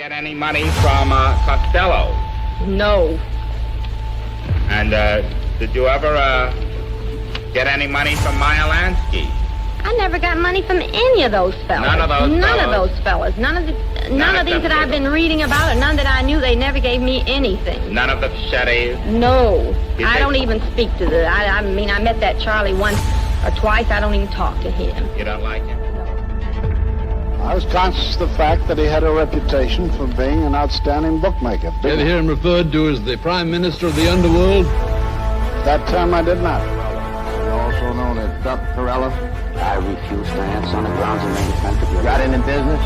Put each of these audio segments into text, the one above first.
get any money from Costello? No. And did you ever get any money from Meyer Lansky? I never got money from any of those fellas. None of those None fellas? of those fellas. None of these that I've been reading about, or none that I knew. They never gave me anything. None of the Shetties? No. I don't even speak to the... I mean, I met that Charlie once or twice. I don't even talk to him. You don't like him? I was conscious of the fact that he had a reputation for being an outstanding bookmaker. Did you hear him referred to as the Prime Minister of the Underworld? That term I did not. Also known as Duck Corella. I refuse to answer on the grounds of an attempted Got any business?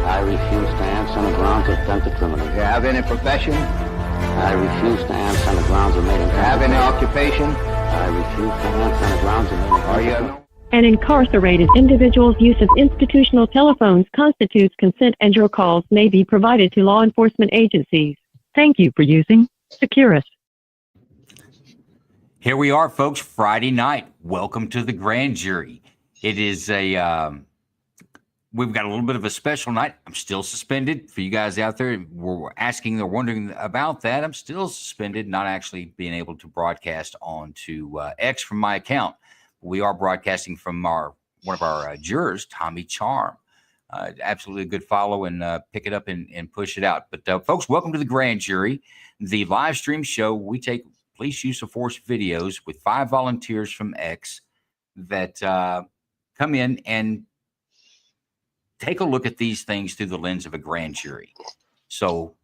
I refuse to answer on the grounds of attempted criminal. You have any profession? I refuse to answer on the grounds of made Have any occupation? I refuse to answer on the grounds of made Are you? An incarcerated individual's use of institutional telephones constitutes consent, and your calls may be provided to law enforcement agencies. Thank you for using Securus. Here we are, folks, Friday night. Welcome to the grand jury. It is we've got a little bit of a special night. I'm still suspended. For you guys out there, we're asking or wondering about that. I'm still suspended, not actually being able to broadcast onto X from my account. We are broadcasting from one of our jurors, Tommy Charm. Absolutely a good follow, and pick it up and push it out. But folks, welcome to the grand jury, the live stream show. We take police use of force videos with 5 volunteers from X that come in and take a look at these things through the lens of a grand jury. So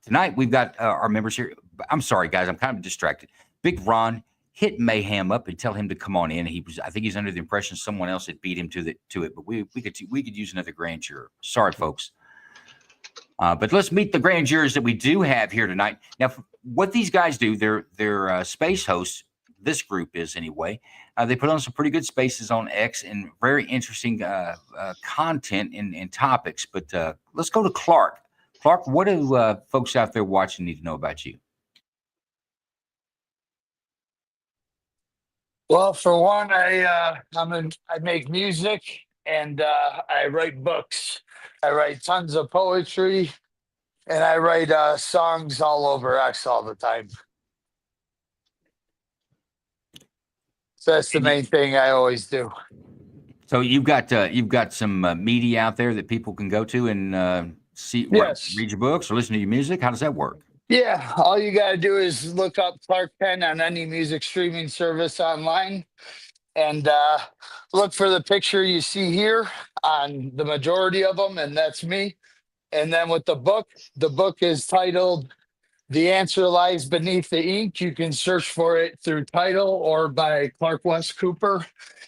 tonight we've got our members here. I'm sorry, guys, I'm kind of distracted. Big Ron, hit Mayhem up and tell him to come on in. I think he's under the impression someone else had beat him to it, but we could use another grand juror. Sorry, folks. But let's meet the grand jurors that we do have here tonight. Now, what these guys do, they're space hosts. This group is anyway. They put on some pretty good spaces on X and very interesting content and topics. But let's go to Clark. Clark, what do folks out there watching need to know about you? Well, for one, I make music and I write books. I write tons of poetry, and I write songs all over X all the time. So that's the main thing I always do. So you've got some media out there that people can go to and see, Yes. read your books or listen to your music. How does that work? Yeah, all you got to do is look up Clark Penn on any music streaming service online and look for the picture you see here on the majority of them, and that's me. And then with the book is titled The Answer Lies Beneath the Ink. You can search for it through title or by Clark West Cooper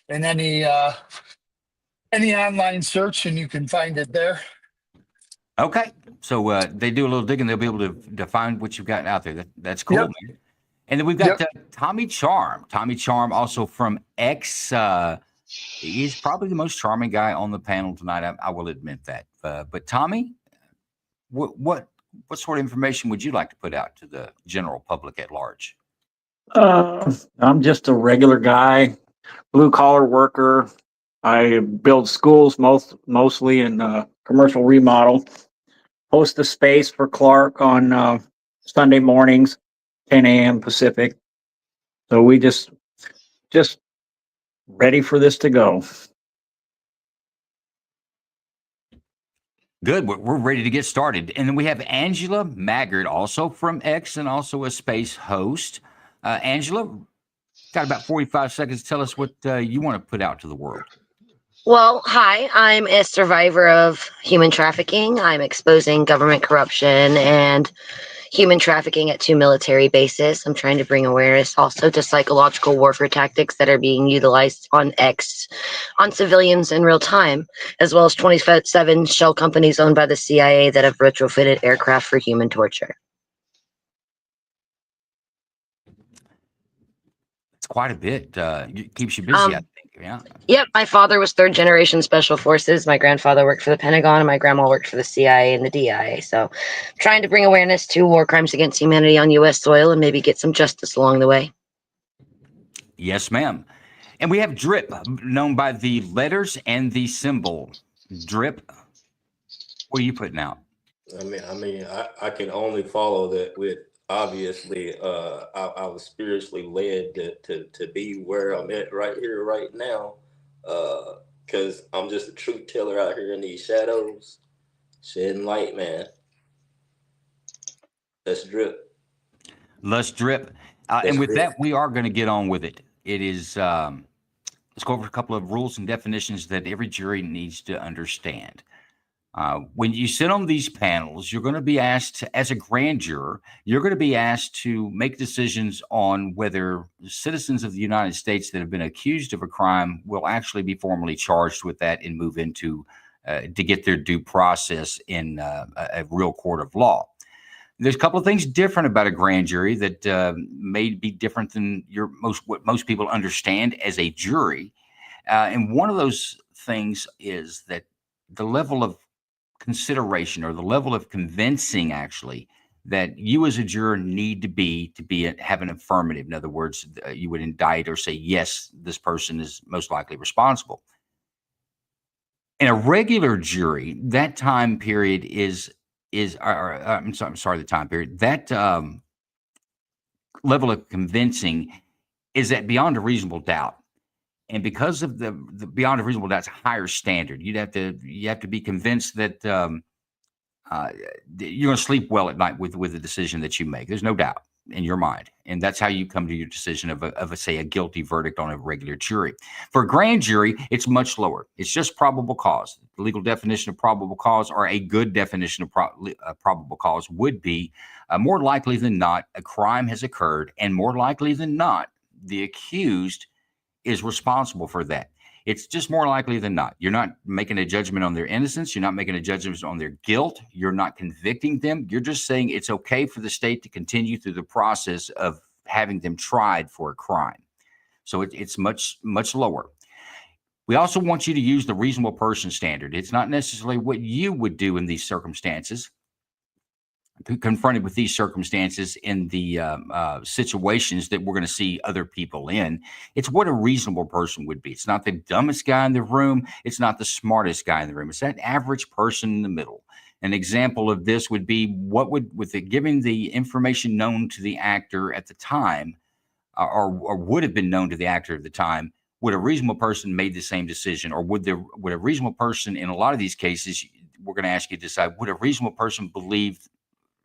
in any online search, and you can find it there. Okay, so they do a little digging. They'll be able to find what you've got out there. That's cool, Yep. man. And then we've got Tommy Charm. Tommy Charm, also from X. He's probably the most charming guy on the panel tonight. I will admit that. But Tommy, what sort of information would you like to put out to the general public at large? I'm just a regular guy, blue collar worker. I build schools mostly in commercial remodel. Host a space for Clark on Sunday mornings, 10 a.m. Pacific. So we just ready for this to go. Good. We're ready to get started. And then we have Angela Maggard, also from X and also a space host. Angela, got about 45 seconds to tell us what you want to put out to the world. Well, hi, I'm a survivor of human trafficking. I'm exposing government corruption and human trafficking at 2 military bases. I'm trying to bring awareness also to psychological warfare tactics that are being utilized on X, on civilians in real time, as well as 27 shell companies owned by the CIA that have retrofitted aircraft for human torture. It's quite a bit. It keeps you busy, I think. Yeah. Yep. My father was 3rd-generation special forces. My grandfather worked for the Pentagon, and my grandma worked for the CIA and the DIA. So trying to bring awareness to war crimes against humanity on U.S. soil and maybe get some justice along the way. Yes, ma'am. And we have Drip, known by the letters and the symbol. Drip, what are you putting out? I can only follow that with obviously I was spiritually led to be where I'm at right here, right now. Because I'm just a truth teller out here in these shadows, shedding light, man. Let's drip. Let's drip. And with that, we are going to get on with it. It is, let's go over a couple of rules and definitions that every jury needs to understand. When you sit on these panels, you're going to be asked, as a grand juror, you're going to be asked to make decisions on whether citizens of the United States that have been accused of a crime will actually be formally charged with that and move into to get their due process in a real court of law. There's a couple of things different about a grand jury that may be different than what most people understand as a jury. And one of those things is that the level of consideration or the level of convincing actually that you as a juror need to have an affirmative. In other words, you would indict or say, yes, this person is most likely responsible. In a regular jury, that time period I'm sorry, the time period, that level of convincing is at beyond a reasonable doubt. And because of the beyond a reasonable doubt's a higher standard, you have to be convinced that you're going to sleep well at night with the decision that you make. There's no doubt in your mind, and that's how you come to your decision of a guilty verdict on a regular jury. For a grand jury, it's much lower. It's just probable cause. The legal definition of probable cause, or a good definition of probable cause, would be more likely than not a crime has occurred, and more likely than not the accused is responsible for that. It's just more likely than not. You're not making a judgment on their innocence. You're not making a judgment on their guilt. You're not convicting them. You're just saying it's okay for the state to continue through the process of having them tried for a crime. So it's much, much lower. We also want you to use the reasonable person standard. It's not necessarily what you would do in these circumstances, confronted with these circumstances in the situations that we're going to see other people in. It's what a reasonable person would be. It's not the dumbest guy in the room. It's not the smartest guy in the room. It's that average person in the middle. An example of this would be giving the information known to the actor at the time, or would have been known to the actor at the time. Would a reasonable person made the same decision, or would a reasonable person, in a lot of these cases, we're going to ask you to decide, would a reasonable person believe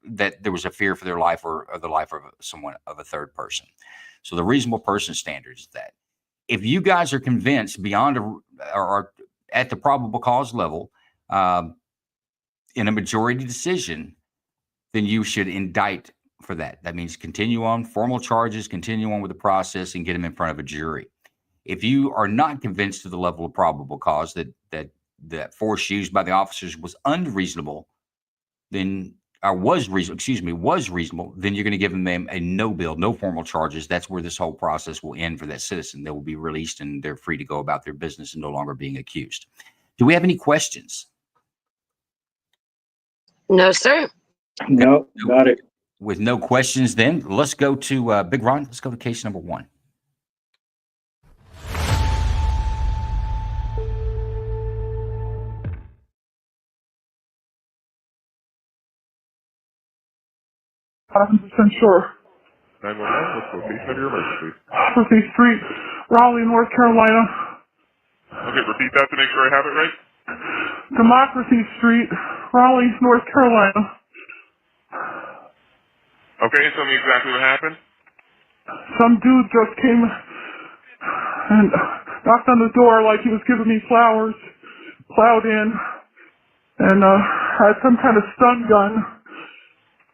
that there was a fear for their life or the life of a third person? So the reasonable person standard is that. If you guys are convinced beyond or at the probable cause level in a majority decision, then you should indict for that. That means continue on formal charges, continue on with the process, and get them in front of a jury. If you are not convinced to the level of probable cause that force used by the officers was unreasonable, then was reasonable, then you're going to give them a no bill, no formal charges. That's where this whole process will end for that citizen. They will be released and they're free to go about their business and no longer being accused. Do we have any questions? No, sir. No, got it. With no questions, then let's go to Big Ron. Let's go to case number 1. Sure. 911, what's the location of your emergency? Northeast Street, Raleigh, North Carolina. Okay, repeat that to make sure I have it right. Democracy Street, Raleigh, North Carolina. Okay, tell me exactly what happened. Some dude just came and knocked on the door like he was giving me flowers, plowed in, and had some kind of stun gun.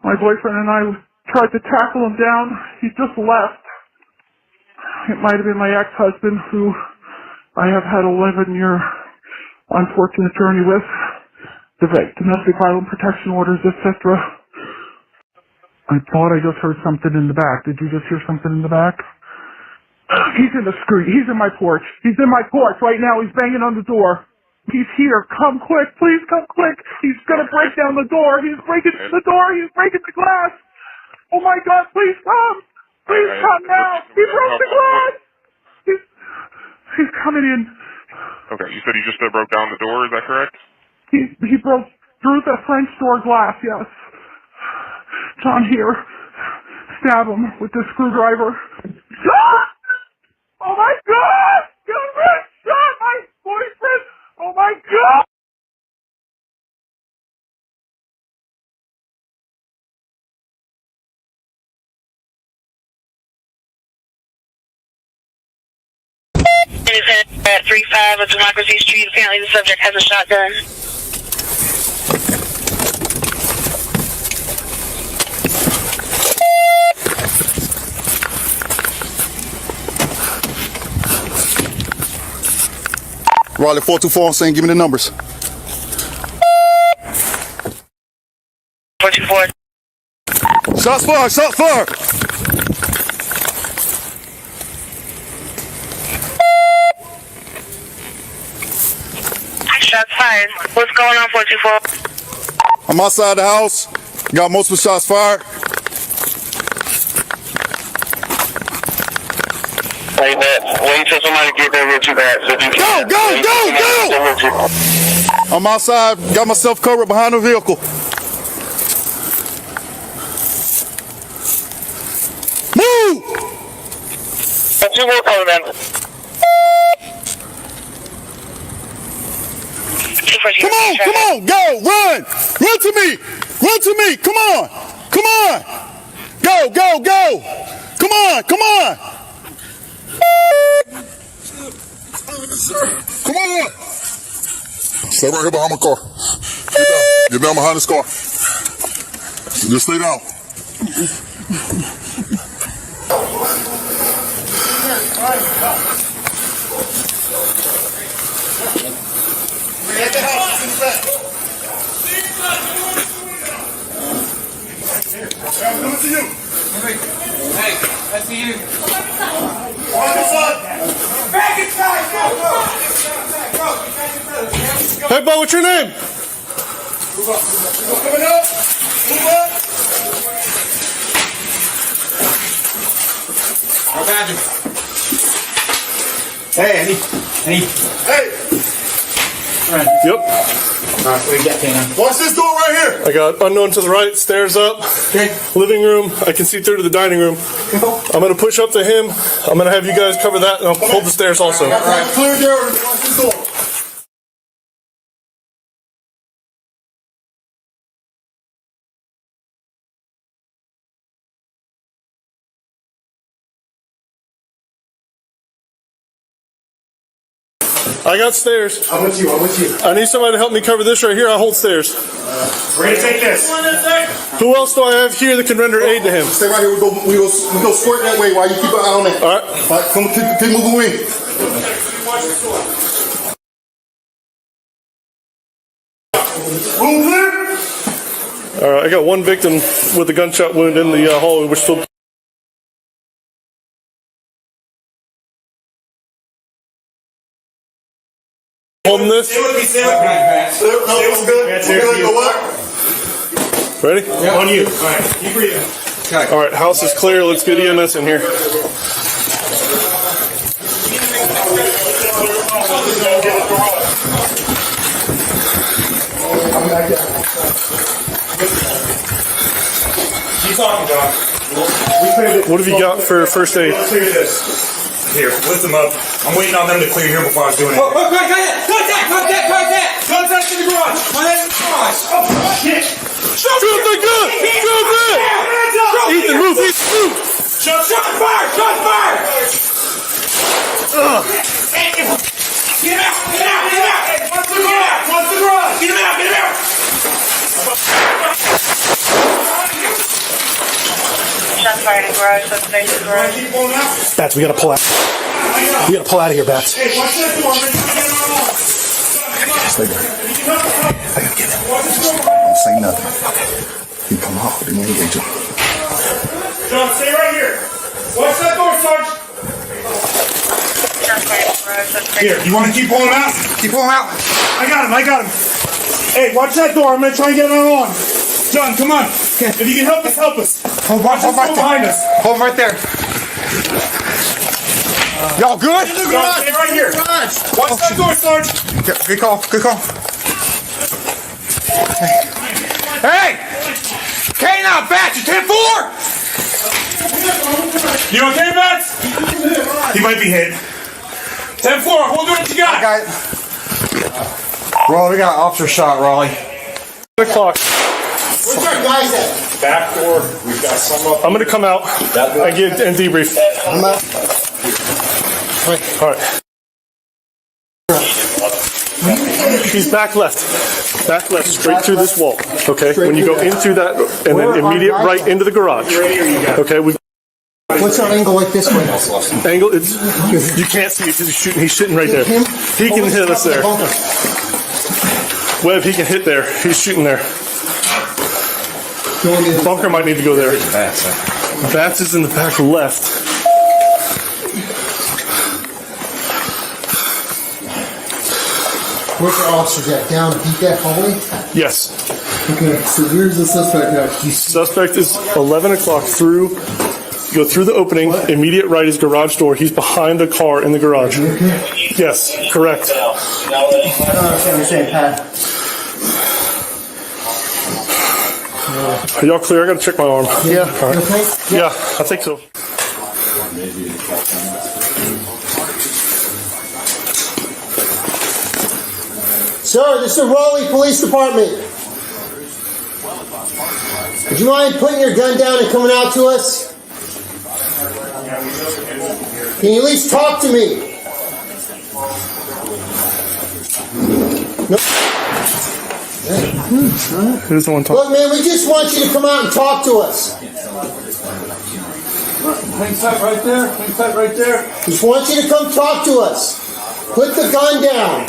My boyfriend and I tried to tackle him down. He just left. It might have been my ex-husband, who I have had a 11-year unfortunate journey with, domestic violence protection orders, etc. I thought I just heard something in the back. Did you just hear something in the back? He's in the street. He's in my porch. He's in my porch right now. He's banging on the door. He's here. Come quick. Please come quick. He's going to break down the door. He's breaking the door. He's breaking the glass. Oh, my God. Please come. Please come now. He broke the glass. He's coming in. Okay, you said he just broke down the door. Is that correct? He broke Through the French door glass, yes. John, here. Stab him with the screwdriver. John! Oh my God! Gilbert shot my boyfriend! Oh my God! At 35 of Democracy Street, apparently the subject has a shotgun. Raleigh 424 on scene, give me the numbers. 424. Shots fired, shots fired! Shots fired. What's going on, 424? I'm outside the house. Got multiple shots fired. Wait till somebody get there with you back. Go! I'm outside. Got myself covered behind the vehicle. Move! What's your work on then? Come on, go, run to me, come on, go, come on, Come on! Stay right here behind my car. Get down behind this car. Just stay down. At the house, in the back. I'm coming to you. Hey, I see you. On this side. Back inside, go. Hey, Bo, what's your name? Move up. Coming up. Move up. I'll badge him. Hey, Hey. Right. Yep. All right, what do you got, Tina? Watch this door right here. I got unknown to the right, stairs up, living room. I can see through to the dining room. I'm going to push up to him. I'm going to have you guys cover that, and I'll hold the stairs also. All right, clear door. Watch this door. I got stairs. I'm with you. I need somebody to help me cover this right here. I hold stairs. We're going to take this. Who else do I have here that can render aid to him? Stay right here. We go squirt that way while you keep an eye on that. All right. Come keep moving in. Room clear? All right. I got one victim with a gunshot wound in the hallway. We're still. Holding this. Ready? Yeah. On you. All right. Keep breathing. Okay. All right. House is clear. Let's get EMS in here. Keep talking, John. What have you got for first aid? Let's clear this. Here, lift them up. I'm waiting on them to clear here before I was doing it. Contact to the garage! My name is garage! Oh, shit! Shoot the gun! Shoot it! Ethan, move! Shot fire! Get him out! What's the garage? Get him out! Shots fired in garage, suspect in garage. Bats, we gotta pull out. We gotta pull out of here, Bats. Hey, watch that door. Stay there. I gotta get him. Don't say nothing. Okay. He come out. Then we engage him. John, stay right here. Watch that door, Sarge. Shots fired in garage, suspect. Here, you want to keep pulling him out? Keep pulling him out. I got him. Hey, watch that door. I'm going to try and get him on. John, come on. Okay. If you can help us. Hold right behind us. Hold right there. Y'all good? John, stay right here. Watch that door, Sarge. Good call. Hey! K9, Bats, you 10-4? You okay, Bats? He might be hit. 10-4, hold on what you got. Raleigh, we got an officer shot, Raleigh. 10 o'clock. Where's our guys at? Back door. We've got some up. I'm going to come out and debrief. I'm out. All right. He's back left, straight through this wall. Okay, when you go in through that, and then immediate right into the garage. Okay, What's our angle like this way? Angle, you can't see it because he's shooting right there. He can hit us there. Webb, he can hit there. He's shooting there. Bunker might need to go there. Bats is in the back left. Where's our officers at? Down deep that hallway? Yes. Okay, so where's the suspect at? Suspect is 11 o'clock through. Go through the opening. Immediate right is garage door. He's behind the car in the garage. Okay. Yes, correct. I don't understand, Pat. Are y'all clear? I gotta check my arm. Yeah. All right. Okay? Yeah, I think so. Sir, this is the Raleigh Police Department. Would you mind putting your gun down and coming out to us? Can you at least talk to me? No. Who's the one talking? Look, man, we just want you to come out and talk to us. Hang tight right there. Hang tight right there. Just want you to come talk to us. Put the gun down.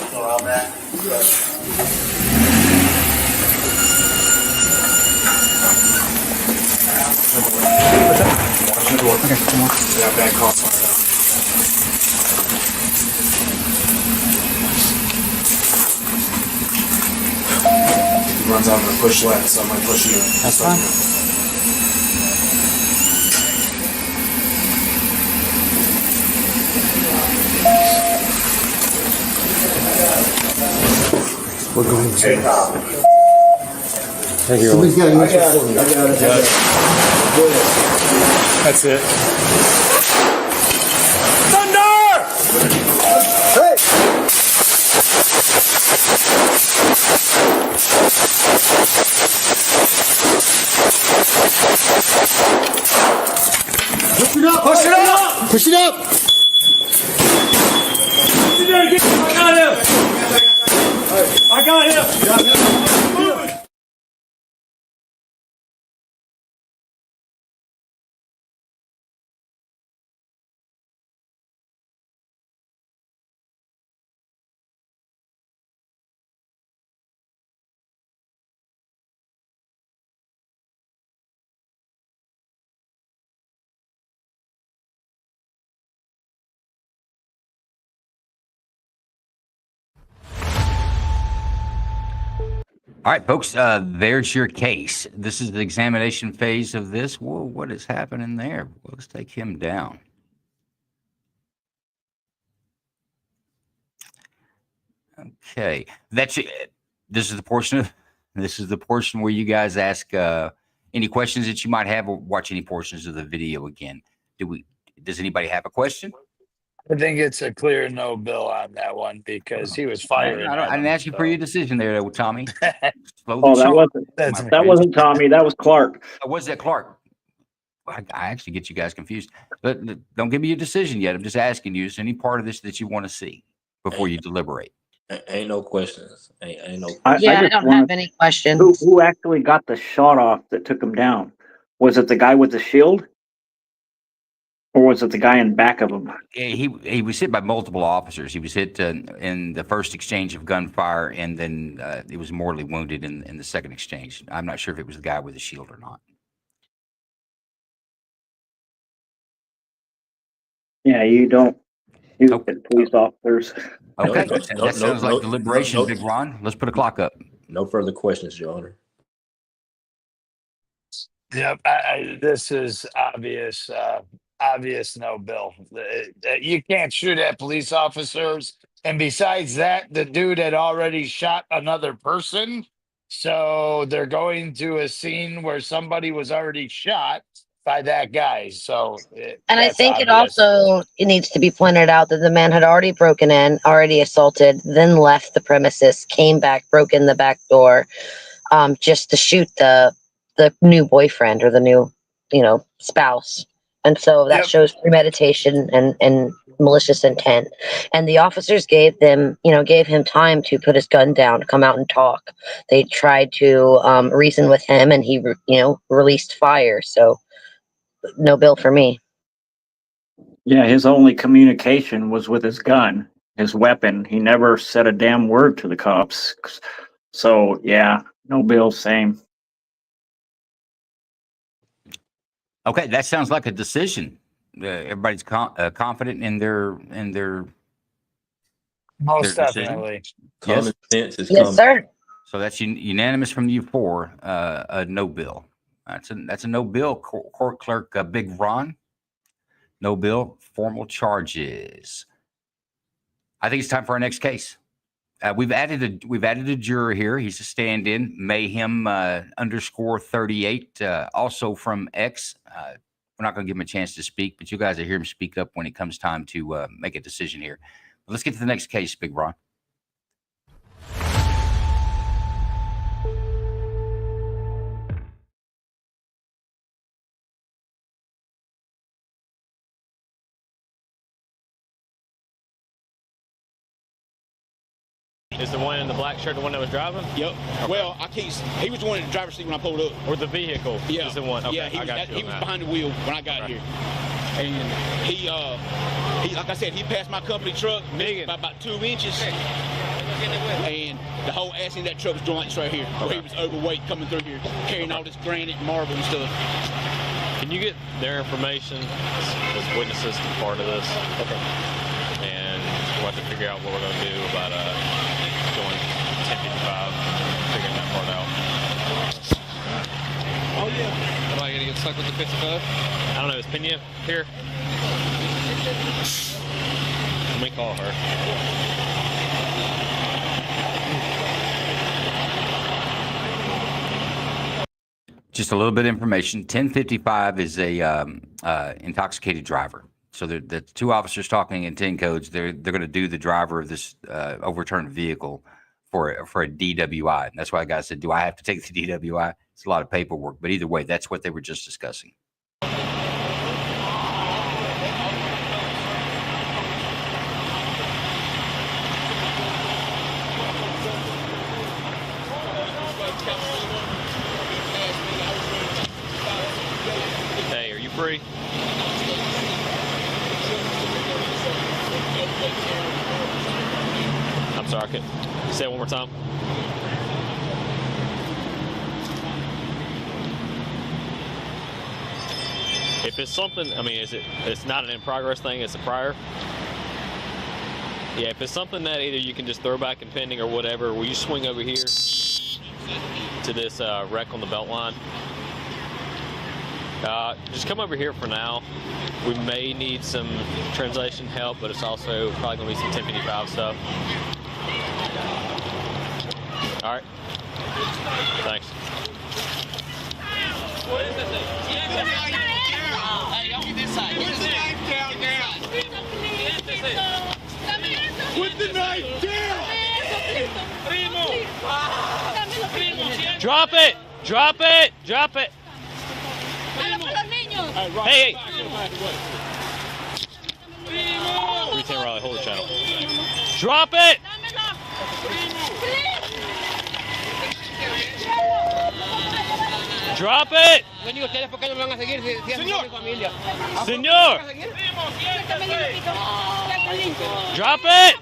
Okay, come on. Yeah, bad call. He runs out of the push left, so I'm gonna push you. That's fine. We're going to. Thank you. Somebody's got an extra for me. That's it. Thunder! Hey! Push it up! Push it up! Push it up! I got him! Moving! All right, folks, there's your case. This is the examination phase of this. Whoa, what is happening there? Well, let's take him down. Okay, that's it. This is the portion where you guys ask any questions that you might have, or watch any portions of the video again. Does anybody have a question? I think it's a clear no, Bill, on that one because he was firing. I didn't ask you for your decision there, though, Tommy. That wasn't Tommy. That was Clark. Was that Clark? I actually get you guys confused. But don't give me your decision yet. I'm just asking you, is there any part of this that you want to see before you deliberate? Ain't no questions. Ain't no. I don't have any questions. Who actually got the shot off that took him down? Was it the guy with the shield? Or was it the guy in back of him? He was hit by multiple officers. He was hit in the first exchange of gunfire, and then he was mortally wounded in the second exchange. I'm not sure if it was the guy with the shield or not. Yeah, you don't. You get police officers. Okay, that sounds like deliberation, Big Ron. Let's put a clock up. No further questions, Your Honor. Yep, this is obvious. Obvious no, Bill. You can't shoot at police officers. And besides that, the dude had already shot another person. So they're going to a scene where somebody was already shot by that guy. So And I that's think obvious. it needs to be pointed out that the man had already broken in, already assaulted, then left the premises, came back, broke in the back door, just to shoot the new boyfriend or the new, spouse. And so that shows premeditation and malicious intent. And the officers gave him time to put his gun down, to come out and talk. They tried to reason with him, and he, released fire. So no bill for me. Yeah, his only communication was with his gun, his weapon. He never said a damn word to the cops. So, yeah, no bill, same. Okay, that sounds like a decision. Everybody's confident in their Most decision. definitely. Common sense is Yes, sir. So that's unanimous from you four. A no bill. That's a no bill. Court clerk Big Ron. No bill. Formal charges. I think it's time for our next case. We've added a juror here. He's a stand-in. Mayhem _38. Also from X. We're not going to give him a chance to speak, but you guys will hear him speak up when it comes time to make a decision here. But let's get to the next case, Big Ron. Is the one in the black shirt the one that was driving? Yep. Okay. Well, he was the one in the driver's seat when I pulled up. Or the vehicle? Yeah. Is the one? Okay, Yeah, he was behind the wheel when I got here. And he, like I said, he passed my company truck by about 2 inches. And the whole ass in that truck was joints right here, where he was overweight coming through here, carrying all this granite and marble and stuff. Can you get their information as witnesses to part of this? Okay. And we'll have to figure out what we're going to do about going 1055, figuring that part out. Oh, yeah. Am I going to get stuck with the 55? I don't know. Is Pena here? Let me call her. Just a little bit of information. 1055 is a intoxicated driver. So the two officers talking in 10 codes, they're going to do the driver of this overturned vehicle for a DWI. And that's why the guy said, do I have to take the DWI? It's a lot of paperwork. But either way, that's what they were just discussing. Hey, are you free? I'm sorry, I couldn't. Say it one more time. If it's something, I mean, it's not an in progress thing, it's a prior? Yeah, if it's something that either you can just throw back in pending or whatever, will you swing over here to this wreck on the belt line? Just come over here for now. We may need some translation help, but it's also probably going to be some 1055 stuff. All right. Thanks. What is this? Hey, y'all this side. Put the knife down now. Put the knife down. Drop it! Drop it! Drop it! Hey! 310 Raleigh, hold the channel. Drop it! Drop it! Señor! Drop it!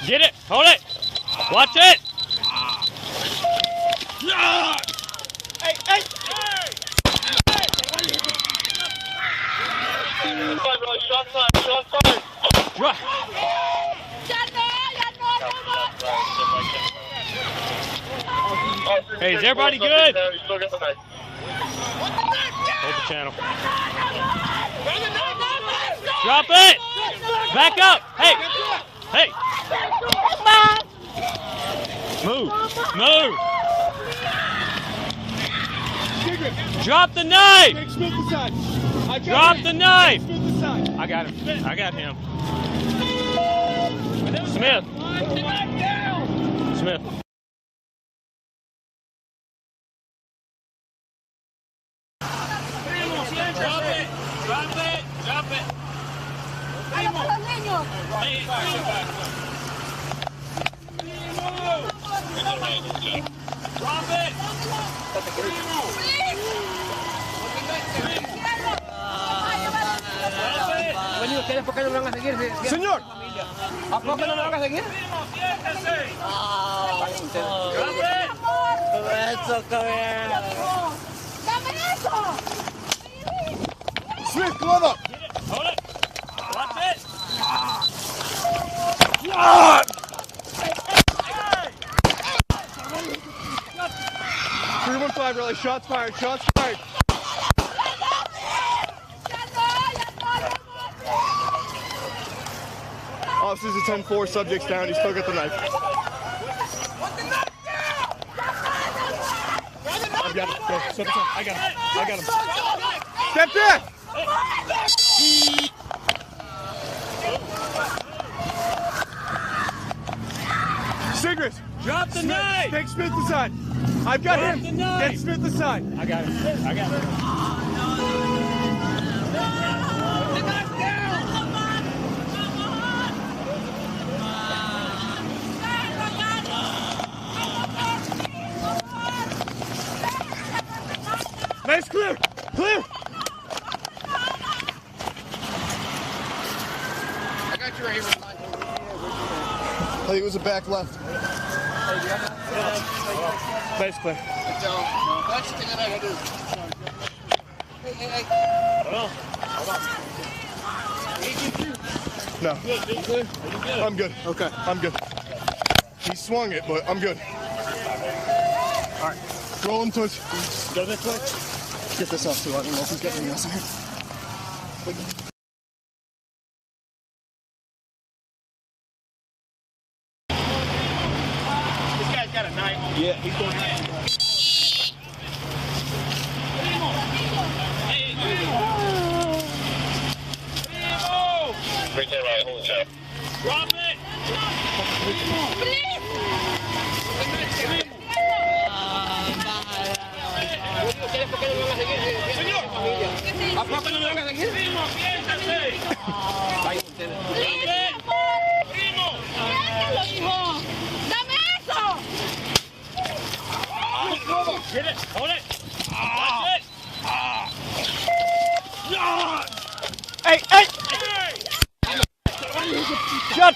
Get it! Hold it! Watch it! Hey, hey! Drop! Hey, is everybody good? Hold the channel. Drop it! Back up! Hey! Hey! Move! Move! Drop the knife! Drop the knife! I got him. I got him. Smith. Smith. Drop it! Drop it! Drop it! Drop it! Señor, ¿a poco no me van a seguir? Smith, come on up. Hold it. Watch it. 315, really. Shots fired. Shots fired. Officers at 10-4, subject's down. He's still got the knife. I've got him. Go. Step aside. I got him. I got him. Step back! Cigarettes! Drop the knife! Take Smith aside. I've got Drop him. the knife. Get Smith aside. I got him. I got him. Nice, clear! Clear! I got you right here. I think it was a back left. Nice, clear. That's the thing that I gotta do. Hey. No. I'm good. Okay. I'm good. He swung it, but I'm good. All right. Roll him towards. Go this way. Get this off too. I don't know if he's getting this here. This guy's got a knife. Yeah, he's going. Drop it! ¿A poco no me van a seguir? ¡Dame eso! Get it! Hold it! Watch it! Hey! Shut!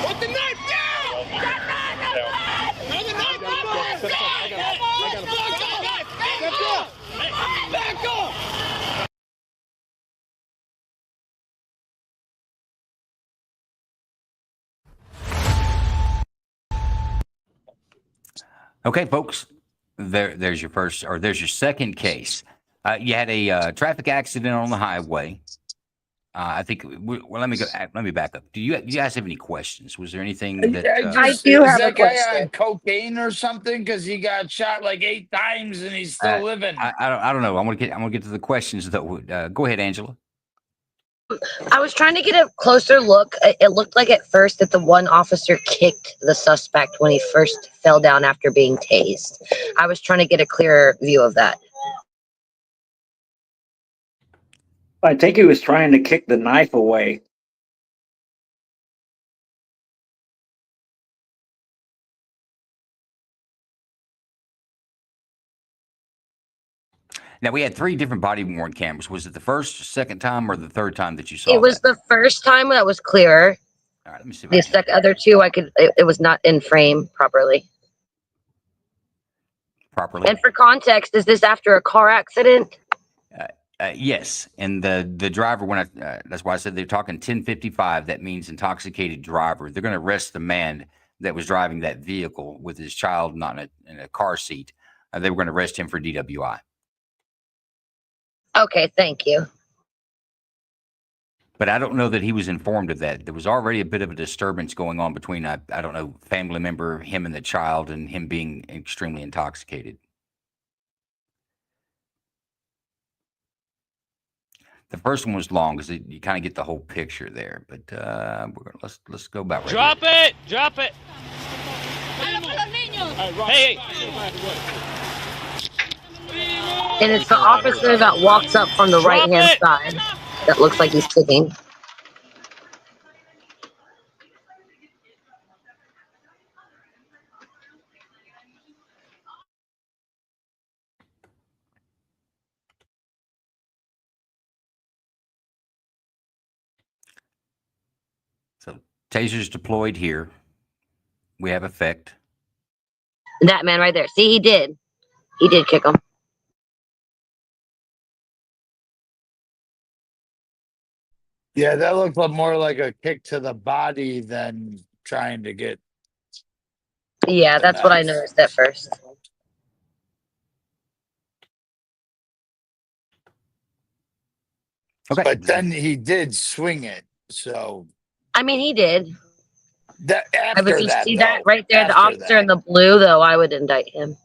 Put the knife down! Another knife! Back off! Okay, folks, there's your first, or there's your second case. You had a traffic accident on the highway. I think. Well, let me back up. Do you guys have any questions? Was there anything that I do have a that guy question. on cocaine or something? Because he got shot like 8 times and he's still living. I don't know. I'm gonna get to the questions though. Go ahead, Angela. I was trying to get a closer look. It looked like at first that the one officer kicked the suspect when he first fell down after being tased. I was trying to get a clearer view of that. I think he was trying to kick the knife away. Now, we had 3 different body-worn cameras. Was it the first, second time, or the third time that you saw It was the first time that was clearer. All right, let me see. The other 2, it was not in frame properly. And for context, is this after a car accident? Yes, and the driver, when that's why I said they're talking 1055. That means intoxicated driver. They're going to arrest the man that was driving that vehicle with his child not in a car seat. They were going to arrest him for DWI. Okay, thank you. But I don't know that he was informed of that. There was already a bit of a disturbance going on between, I don't know, family member, him and the child, and him being extremely intoxicated. The first one was long because you kind of get the whole picture there. But let's go about right. Drop it! Drop it! Hey! And it's the officer that walks up from the right-hand side that looks like he's kicking. So tasers deployed here. We have effect. That man right there. See, he did kick him. Yeah, that looked more like a kick to the body than trying to get. Yeah, that's what I noticed at first. Okay. But then he did swing it. So I mean, he did. That after But you that, see though, that right there, the after officer in the blue, though, I would indict him.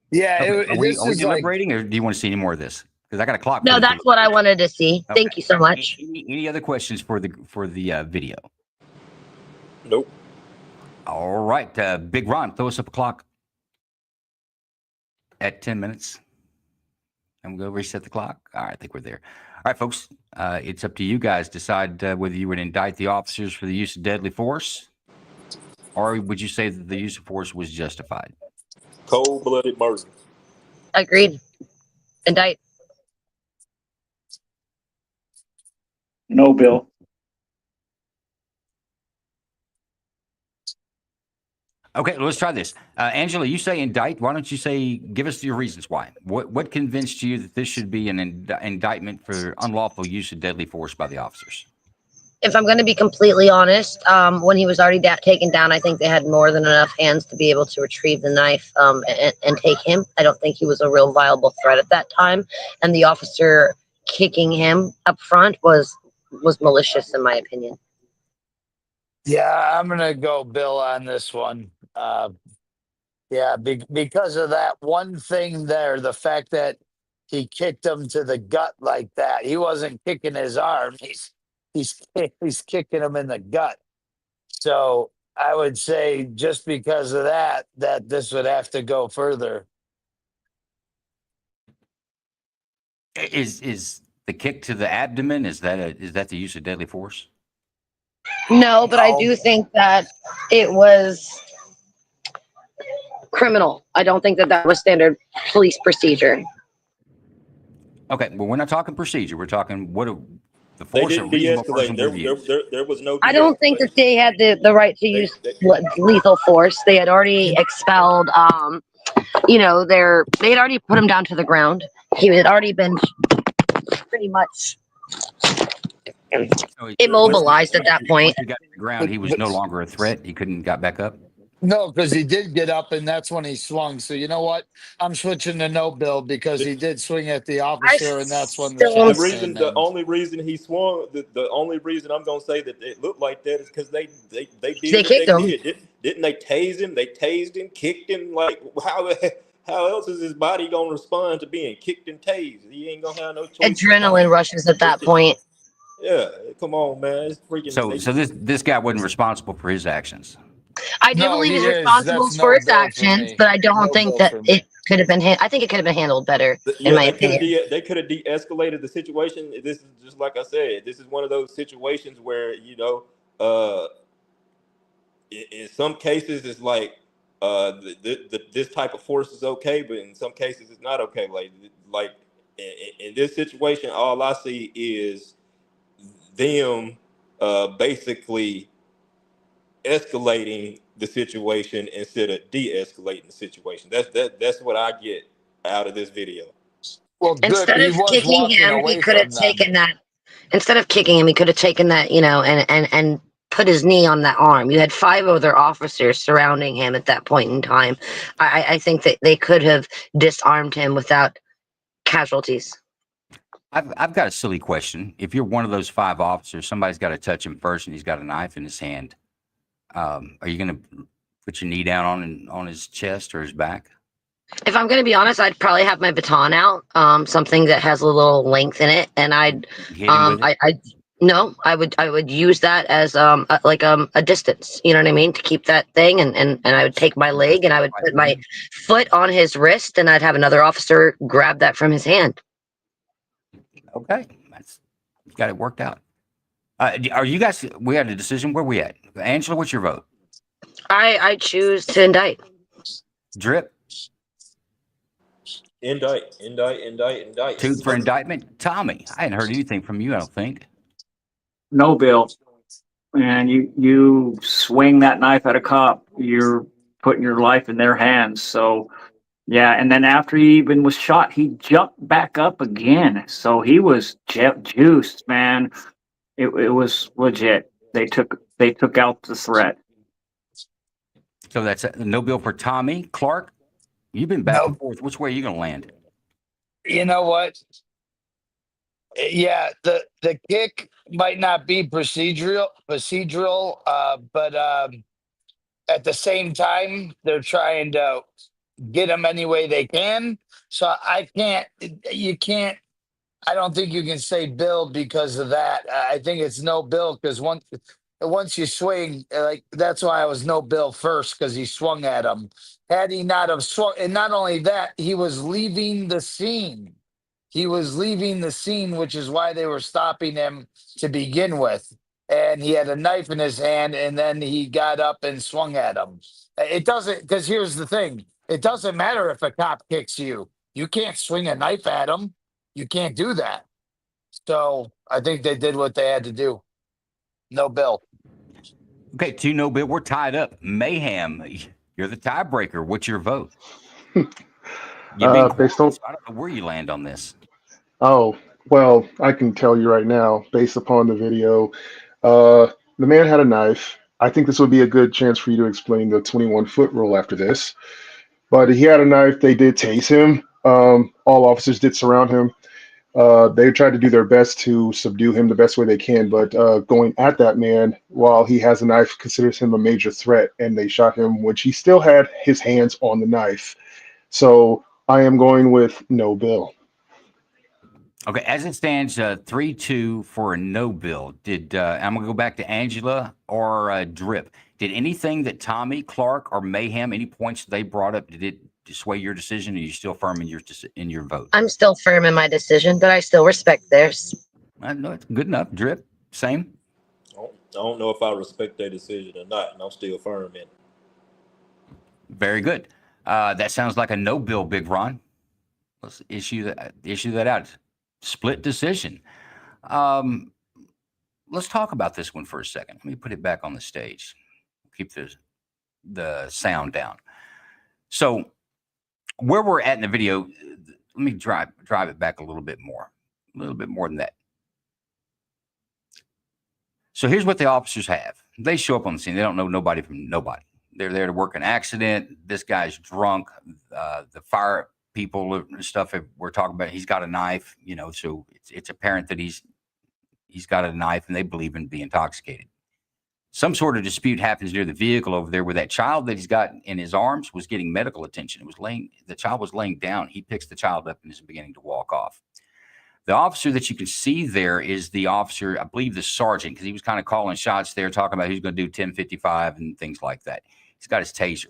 Yeah, Okay. Are we this is deliberating, or do you want to see any more of this? Because I got a clock. No, that's what I wanted to see. Okay. Thank you so much. Any other questions for the video? Nope. All right, Big Ron, throw us up a clock at 10 minutes. I'm going to reset the clock. All right, I think we're there. All right, folks, it's up to you guys. Decide whether you would indict the officers for the use of deadly force, or would you say that the use of force was justified? Cold-blooded murder. Agreed. Indict. No, Bill. Okay, let's try this. Angela, you say indict. Why don't you give us your reasons why? What convinced you that this should be an indictment for unlawful use of deadly force by the officers? If I'm going to be completely honest, when he was already taken down, I think they had more than enough hands to be able to retrieve the knife and take him. I don't think he was a real viable threat at that time. And the officer kicking him up front was malicious, in my opinion. Yeah, I'm going to go Bill on this one. Yeah, because of that one thing there, the fact that he kicked him to the gut like that. He wasn't kicking his arm. He's kicking him in the gut. So I would say just because of that this would have to go further. Is the kick to the abdomen, is that the use of deadly force? No, but I do think that it was criminal. I don't think that was standard police procedure. Okay, well, we're not talking procedure. We're talking the They force a didn't reasonable de-escalate. person would use. There was no. I don't think that they had the right to use lethal force. They had already expelled. They had already put him down to the ground. He had already been pretty much immobilized at that point. Once he got to the ground, he was no longer a threat. He couldn't got back up. No, because he did get up, and that's when he swung. So you know what? I'm switching to no, Bill, because he did swing at the officer, and that's when The only reason he swung, the only reason I'm gonna say that it looked like that is because they did what they did. Didn't they tase him? They tased him, kicked him. Like how else is his body gonna respond to being kicked and tased? He ain't gonna have no choice. Adrenaline rushes at that point. Yeah, come on, man. It's freaking. So this guy wasn't responsible for his actions. I do believe he's responsible for his actions, but I don't think that it could have been. I think it could have been handled better, in my opinion. They could have de-escalated the situation. This is just like I said. This is one of those situations where in some cases it's like this type of force is okay, but in some cases it's not okay. Like in this situation, all I see is them basically escalating the situation instead of de-escalating the situation. That's what I get out of this video. Well, good. Instead He of was kicking walking him, he away could have from them. taken that. Instead of kicking him, he could have taken that, and put his knee on that arm. You had 5 other officers surrounding him at that point in time. I think that they could have disarmed him without casualties. I've got a silly question. If you're one of those 5 officers, somebody's got to touch him first, and he's got a knife in his hand. Are you going to put your knee down on his chest or his back? If I'm going to be honest, I'd probably have my baton out, something that has a little length in it, and I'd, Hit him with it? no, I would use that as a distance. You know what I mean, to keep that thing, and I would take my leg and I would put my foot on his wrist, and I'd have another officer grab that from his hand. Okay, you got it worked out. Are you guys? We had a decision. Where we at? Angela, what's your vote? I choose to indict. Drip. Indict. 2 for indictment. Tommy, I hadn't heard anything from you, I don't think. No, Bill. And you swing that knife at a cop, you're putting your life in their hands. So, yeah. And then after he even was shot, he jumped back up again. So he was juiced, man. It was legit. They took out the threat. So that's no bill for Tommy. Clark, you've been back and forth. Which way are you going to land? You know what? Yeah, the kick might not be procedural, but at the same time, they're trying to get him any way they can. So you can't. I don't think you can say Bill because of that. I think it's no Bill because once you swing, like that's why I was no Bill first, because he swung at him. Had he not have swung, and not only that, he was leaving the scene. He was leaving the scene, which is why they were stopping him to begin with. And he had a knife in his hand, and then he got up and swung at him. It doesn't, because here's the thing: it doesn't matter if a cop kicks you. You can't swing a knife at him. You can't do that. So I think they did what they had to do. No Bill. Okay, 2 no bill. We're tied up. Mayhem, you're the tiebreaker. What's your vote? Based on, I don't know where you land on this. oh, well, I can tell you right now, based upon the video, the man had a knife. I think this would be a good chance for you to explain the 21-foot rule after this. But he had a knife. They did tase him. All officers did surround him. They tried to do their best to subdue him the best way they can, but going at that man while he has a knife considers him a major threat, and they shot him when he still had his hands on the knife. So I am going with no bill. Okay, as it stands, 3-2 for a no bill. I'm gonna go back to Angela or Drip. Did anything that Tommy, Clark, or Mayhem, any points they brought up, did it sway your decision? Or are you still firm in your vote? I'm still firm in my decision, but I still respect theirs. I know it's good enough. Drip, same. I don't know if I respect their decision or not, and I'm still firm in it. Very good. That sounds like a no bill, Big Ron. Let's issue that out. Split decision. Let's talk about this one for a second. Let me put it back on the stage. Keep the sound down. So where we're at in the video, let me drive it back a little bit more than that. So here's what the officers have. They show up on the scene. They don't know nobody from nobody. They're there to work an accident. This guy's drunk. The fire people and stuff we're talking about, he's got a knife, so it's apparent that he's got a knife, and they believe him to be intoxicated. Some sort of dispute happens near the vehicle over there where that child that he's got in his arms was getting medical attention. The child was laying down. He picks the child up and is beginning to walk off. The officer that you can see there is the officer, I believe the sergeant, because he was kind of calling shots there, talking about who's going to do 1055 and things like that. He's got his taser.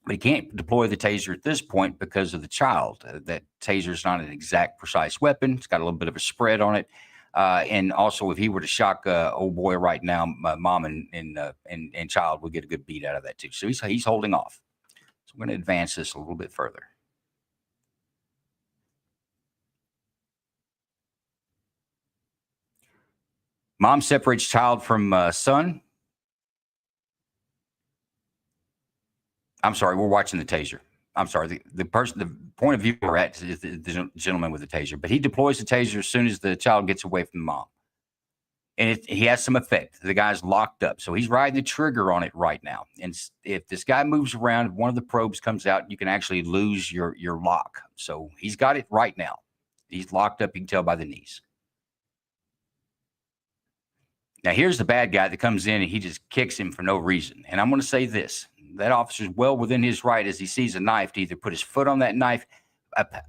But he can't deploy the taser at this point because of the child. That taser is not an exact, precise weapon. It's got a little bit of a spread on it. And also, if he were to shock old boy right now, mom and child would get a good beat out of that too. So he's holding off. So we're going to advance this a little bit further. Mom separates child from son. I'm sorry, we're watching the taser. I'm sorry, the point of view we're at is the gentleman with the taser, but he deploys the taser as soon as the child gets away from mom. And he has some effect. The guy's locked up. So he's riding the trigger on it right now. And if this guy moves around, if one of the probes comes out, you can actually lose your lock. So he's got it right now. He's locked up. You can tell by the knees. Now, here's the bad guy that comes in and he just kicks him for no reason. And I'm going to say this. That officer's well within his right as he sees a knife to either put his foot on that knife,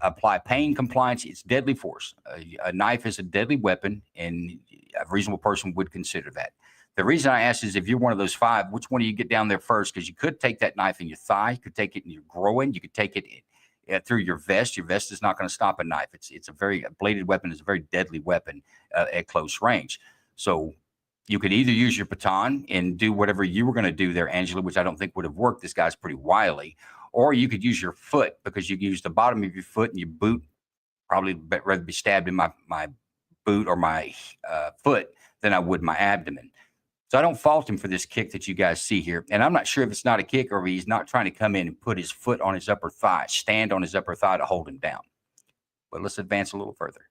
apply pain compliance. It's deadly force. A knife is a deadly weapon, and a reasonable person would consider that. The reason I ask is if you're one of those 5, which one do you get down there first? Because you could take that knife in your thigh. You could take it in your groin. You could take it through your vest. Your vest is not going to stop a knife. It's a bladed weapon is a very deadly weapon at close range. So you could either use your baton and do whatever you were going to do there, Angela, which I don't think would have worked. This guy's pretty wily. Or you could use your foot, because you use the bottom of your foot and your boot. Probably rather be stabbed in my boot or my foot than I would my abdomen. So I don't fault him for this kick that you guys see here. And I'm not sure if it's not a kick or if he's not trying to come in and put his foot on his upper thigh, stand on his upper thigh to hold him down. But let's advance a little further.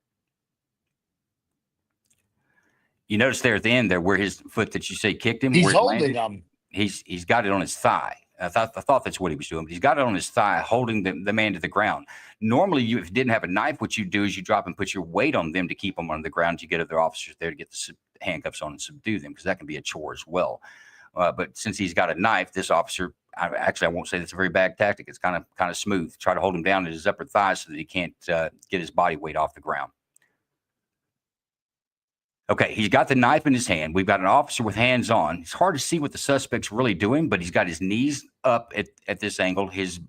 You notice there at the end there where his foot that you say kicked him. He's where holding him. He's got it on his thigh. I thought that's what he was doing, but he's got it on his thigh, holding the man to the ground. Normally, if you didn't have a knife, what you do is you drop and put your weight on them to keep them on the ground. You get other officers there to get the handcuffs on and subdue them, because that can be a chore as well. But since he's got a knife, this officer, I won't say that's a very bad tactic. It's kind of smooth. Try to hold him down at his upper thigh so that he can't get his body weight off the ground. Okay, he's got the knife in his hand. We've got an officer with hands on. It's hard to see what the suspect's really doing, but he's got his knees up at this angle, his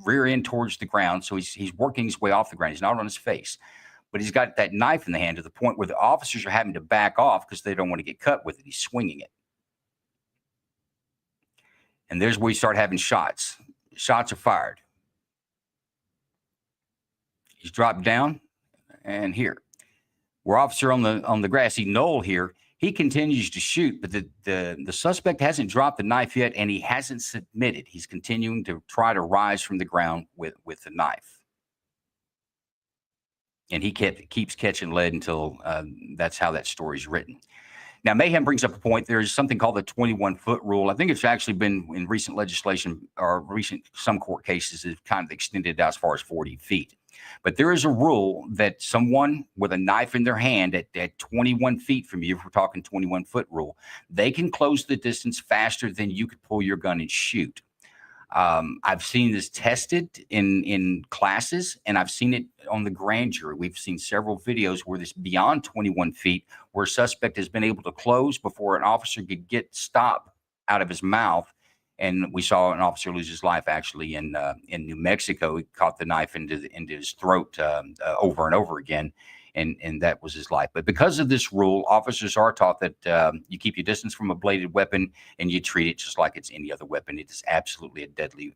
rear end towards the ground. So he's working his way off the ground. He's not on his face, but he's got that knife in the hand to the point where the officers are having to back off because they don't want to get cut with it. He's swinging it. And there's where you start having shots. Shots are fired. He's dropped down, and here. We're officer on the grassy knoll here. He continues to shoot, but the suspect hasn't dropped the knife yet, and he hasn't submitted. He's continuing to try to rise from the ground with the knife. And he keeps catching lead until that's how that story's written. Now, Mayhem brings up a point. There's something called the 21-foot rule. I think it's actually been in recent legislation or some court cases have kind of extended out as far as 40 feet. But there is a rule that someone with a knife in their hand at 21 feet from you, if we're talking 21-foot rule, they can close the distance faster than you could pull your gun and shoot. I've seen this tested in classes, and I've seen it on the grand jury. We've seen several videos where this beyond 21 feet, where a suspect has been able to close before an officer could get stop out of his mouth. And we saw an officer lose his life actually in New Mexico. He caught the knife into his throat over and over again, and that was his life. But because of this rule, officers are taught that you keep your distance from a bladed weapon and you treat it just like it's any other weapon. It is absolutely a deadly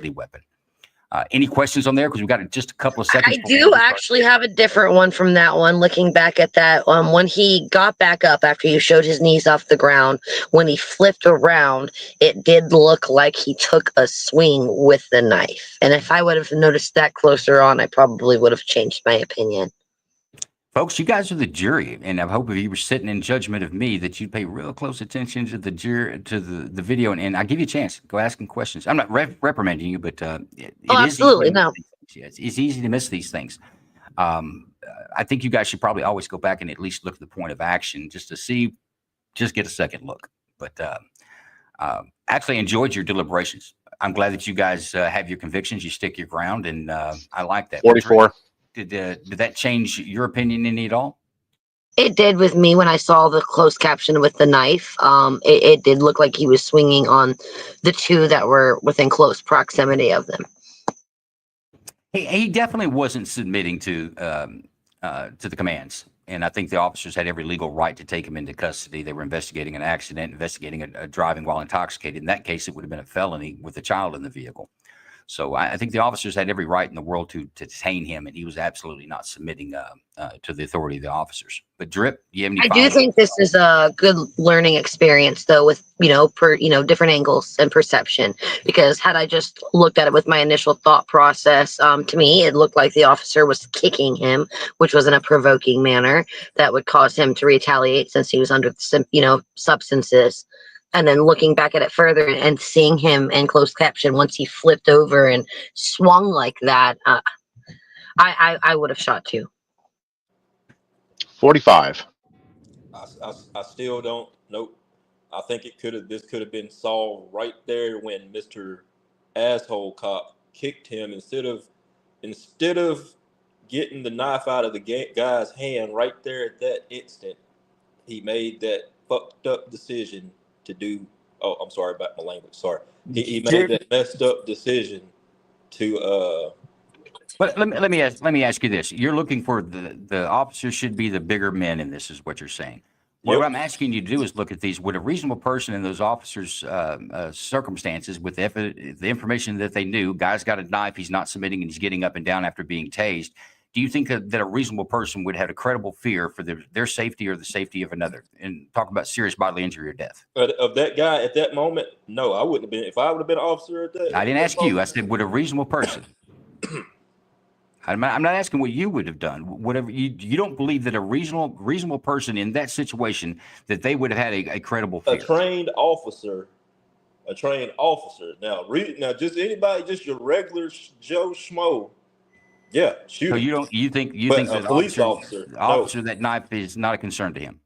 weapon. Any questions on there? Because we've got just a couple of seconds. I do actually have a different one from that one. Looking back at that, when he got back up after you showed his knees off the ground, when he flipped around, it did look like he took a swing with the knife. And if I would have noticed that closer on, I probably would have changed my opinion. Folks, you guys are the jury, and I hope if you were sitting in judgment of me that you'd pay real close attention to the jury, to the video, and I give you a chance. Go asking questions. I'm not reprimanding you, but it absolutely no. It's easy to miss these things. I think you guys should probably always go back and at least look at the point of action just to see, just get a second look. But actually enjoyed your deliberations. I'm glad that you guys have your convictions. You stick your ground, and I like that. 44. Did that change your opinion any at all? It did with me when I saw the closed caption with the knife. It did look like he was swinging on the two that were within close proximity of them. He definitely wasn't submitting to the commands. And I think the officers had every legal right to take him into custody. They were investigating an accident, investigating a driving while intoxicated. In that case, it would have been a felony with a child in the vehicle. So I think the officers had every right in the world to detain him, and he was absolutely not submitting to the authority of the officers. But Drip, you have any I do final? think this is a good learning experience, though, with different angles and perception. Because had I just looked at it with my initial thought process, to me it looked like the officer was kicking him, which was in a provoking manner that would cause him to retaliate since he was under substances. And then looking back at it further and seeing him in closed caption once he flipped over and swung like that, I would have shot too. 45. I still don't. Nope. I think this could have been solved right there when Mr. Asshole Cop kicked him instead of getting the knife out of the guy's hand right there at that instant. He made that fucked up decision to do. Oh, I'm sorry about my language. Sorry. He made that messed up decision to. But let me ask you this: you're looking for the officers should be the bigger men in this, is what you're saying. What I'm asking you to do is look at these. Would a reasonable person in those officers' circumstances, with the information that they knew, guy's got a knife, he's not submitting, and he's getting up and down after being tased, do you think that a reasonable person would have a credible fear for their safety or the safety of another? And talk about serious bodily injury or death. Of that guy at that moment, no, I wouldn't have been. If I would have been an officer at that, I didn't ask you. I said, would a reasonable person? I'm not asking what you would have done. Whatever you don't believe that a reasonable person in that situation, that they would have had a credible fear. A trained officer. Now, just anybody, just your regular Joe Schmo. Yeah, shoot. So you think that a police officer, that knife is not a concern to him?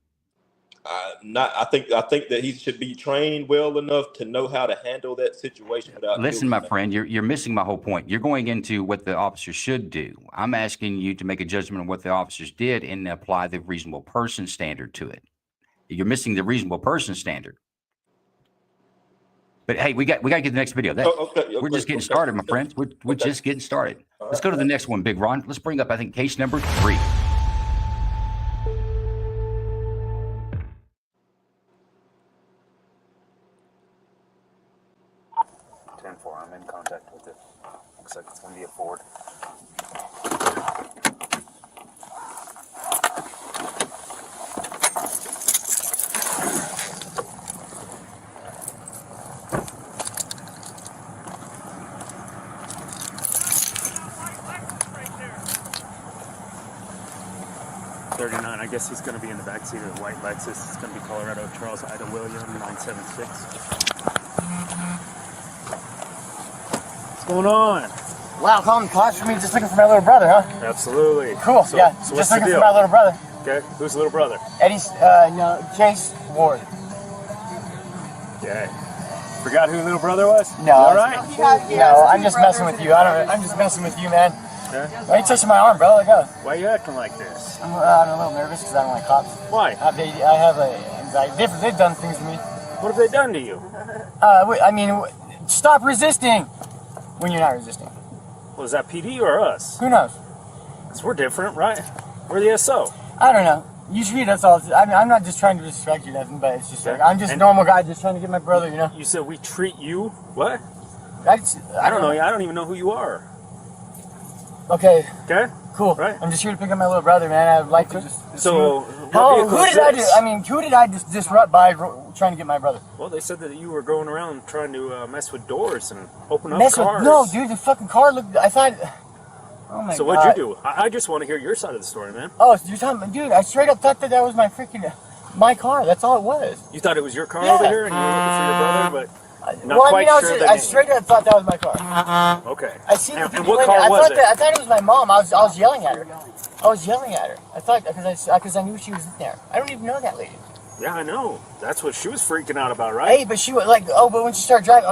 I think that he should be trained well enough to know how to handle that situation without. Listen, my friend, you're missing my whole point. You're going into what the officers should do. I'm asking you to make a judgment on what the officers did and apply the reasonable person standard to it. You're missing the reasonable person standard. But hey, we got to get the next video. We're just getting started, my friends. We're just getting started. Let's go to the next one, Big Ron. Let's bring up, I think, case number 3. I'm in contact with it. Looks like it's going to be a Ford. I guess he's going to be in the backseat of the white Lexus. It's going to be Colorado Charles Ida William 976. What's going on? Wow, calling the cops for me just looking for my little brother, huh? Absolutely. Cool, so, yeah. So just what's the looking deal? for my little brother. Okay, who's the little brother? Eddie's, Chase Ward. Okay. Forgot who the little brother was? No. All right? No, I'm just messing with you. I'm just messing with you, man. Okay. Why are you touching my arm, bro? Let go. Why are you acting like this? I'm a little nervous because I don't like cops. Why? I have anxiety. They've done things to me. What have they done to you? Stop resisting when you're not resisting. Well, is that PD or us? Who knows? Because we're different, right? We're the SO. I don't know. You treat us all. I'm not just trying to distract you, nothing, but it's just like, I'm just a normal guy just trying to get my brother, you know? You said we treat you? What? I don't know. I don't even know who you are. Okay. Okay. Cool. Right. I'm just here to pick up my little brother, man. I'd like to just. So, who did I just disrupt by trying to get my brother? Well, they said that you were going around trying to mess with doors and open up cars. No, dude, the fucking car looked. I thought. Oh my god. So what'd you do? I just want to hear your side of the story, man. Oh, you're talking, dude. I straight up thought that was my freaking my car. That's all it was. You thought it was your car over here, and you were looking for your brother, but. I straight up thought that was my car. Okay. I seen the people what in car it. was it? I thought it was my mom. I was yelling at her. I thought because I knew she was in there. I don't even know that lady. Yeah, I know. That's what she was freaking out about, right? Hey, but she was like, but when she started driving, I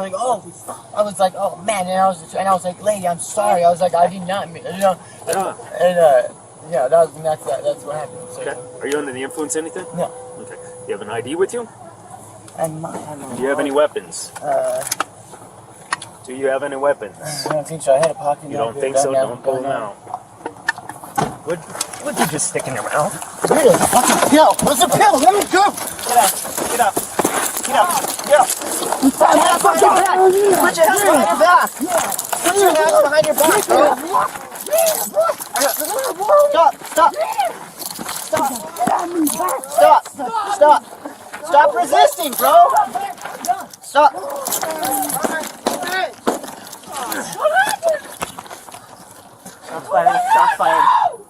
was like, oh man, and I was like, lady, I'm sorry. I was like, I did not mean, you know. Yeah. And that's what happened. So, okay. Are you under the influence of anything? No. Okay. You have an ID with you? Do you have any weapons? Do you have any weapons? I don't think so. I had a pocket. You don't think so? Don't pull them out. What you just sticking around? Dude, it's a fucking pill. What's a pill? Let me go. Get out. Get up. Get up. Put your hands behind your back. Put your hands behind your back. Put your hands behind your back, bro. Stop. Stop. Stop. Stop. Stop. Stop resisting, bro. Stop. Shots fired. Shots fired.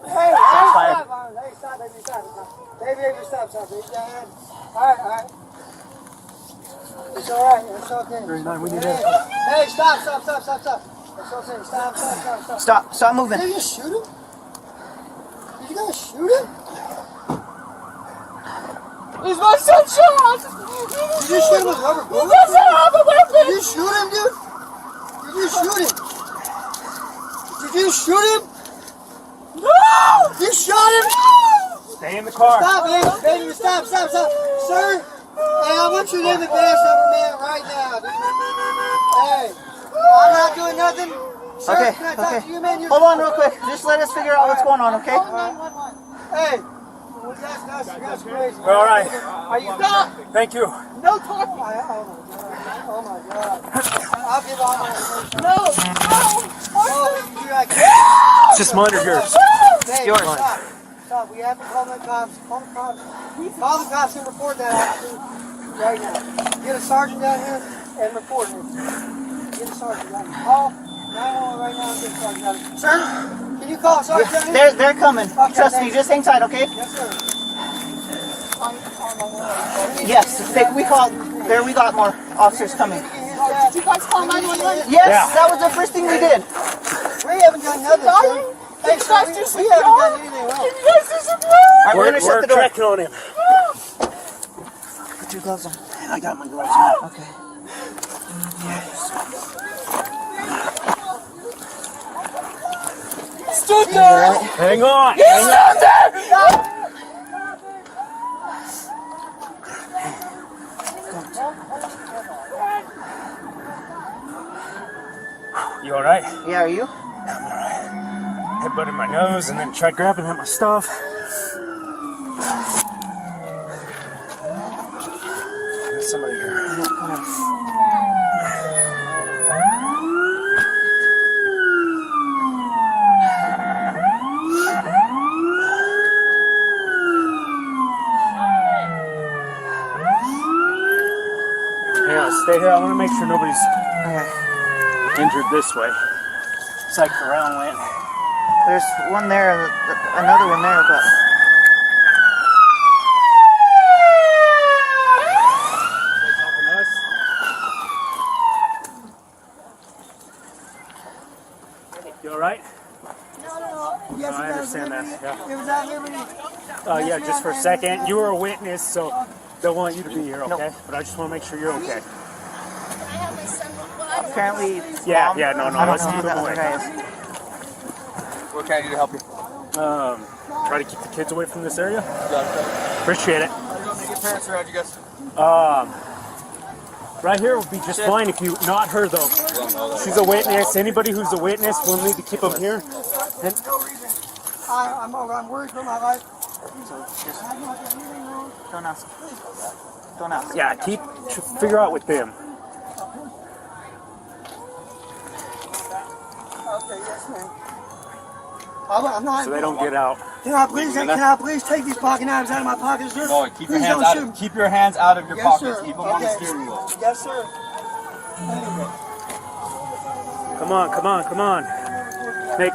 Shots fired. Hey, stop, baby, stop. Baby, stop, baby. Alright. It's alright, it's okay. 39, we need Hey, stop. It's okay. Stop moving. Did you just shoot him? Did you guys shoot him? He's my sunshine! Did you shoot him with rubber bullets? He doesn't have a weapon! Did you shoot him, dude? Did you shoot him? Did you shoot him? No! You shot him? Stay in the car. Stop, baby, stop. Sir, hey, I want you to name the best of man right now, dude. Hey, I'm not doing nothing. Sir, Okay, can I talk to you, man? Hold on real quick. Just let us figure out what's going on, okay? Hey, that's crazy. We're all right. Are you stop? Thank you. No talk. Oh my God. I'll give all my information. No. It's just mine or yours? Hey, Yours. Stop. We have to call the cops. Call the cops. Call the cops and report that accident right now. Get a sergeant down here and report it. Get a sergeant down here. Call 911 right now and get a sergeant down here. Sir, can you call a sergeant down here? They're coming. Okay, trust me. Just hang tight, okay? Yes, sir. Yes, we called. There, we got more officers coming. Did you guys call 911? Yes, yeah. That was the first thing we did. We haven't done nothing, sir. Hey, sir, we haven't done anything wrong. Can you guys do some work? We're gonna shut the door. Checking on him. Put your gloves on. I got my gloves on. Okay. Stood there. Hang on. You stood there. You all right? Yeah, are you? Headbutt in my nose and then tried grabbing at my stuff. There's somebody here. Yeah, stay here. I want to make sure nobody's injured this way. It's like the round went. There's one there, another one there, but... You alright? No. Yes, I understand that. Yeah. It was at Liberty. Yeah, just for a second. You were a witness, so don't want you to be here, okay? But I just want to make sure you're okay. Apparently, Yeah, no, I don't let's know keep who them that away. guy is. What can I do to help you? Try to keep the kids away from this area. Appreciate it. How you gonna make your parents around you guys? Right here would be just fine if you, not her though. She's a witness. Anybody who's a witness, we'll need to keep them here. And I'm worried for my life. Don't ask. Don't ask. yeah, figure out with them. Okay, yes, ma'am. I'm not. So they don't get out. Can I please take these pocket knives out of my pockets, sir? No, keep your hands out. Keep your hands out of your pockets. Sir. Keep them on the steering wheel. Yes, sir. Come on. Make.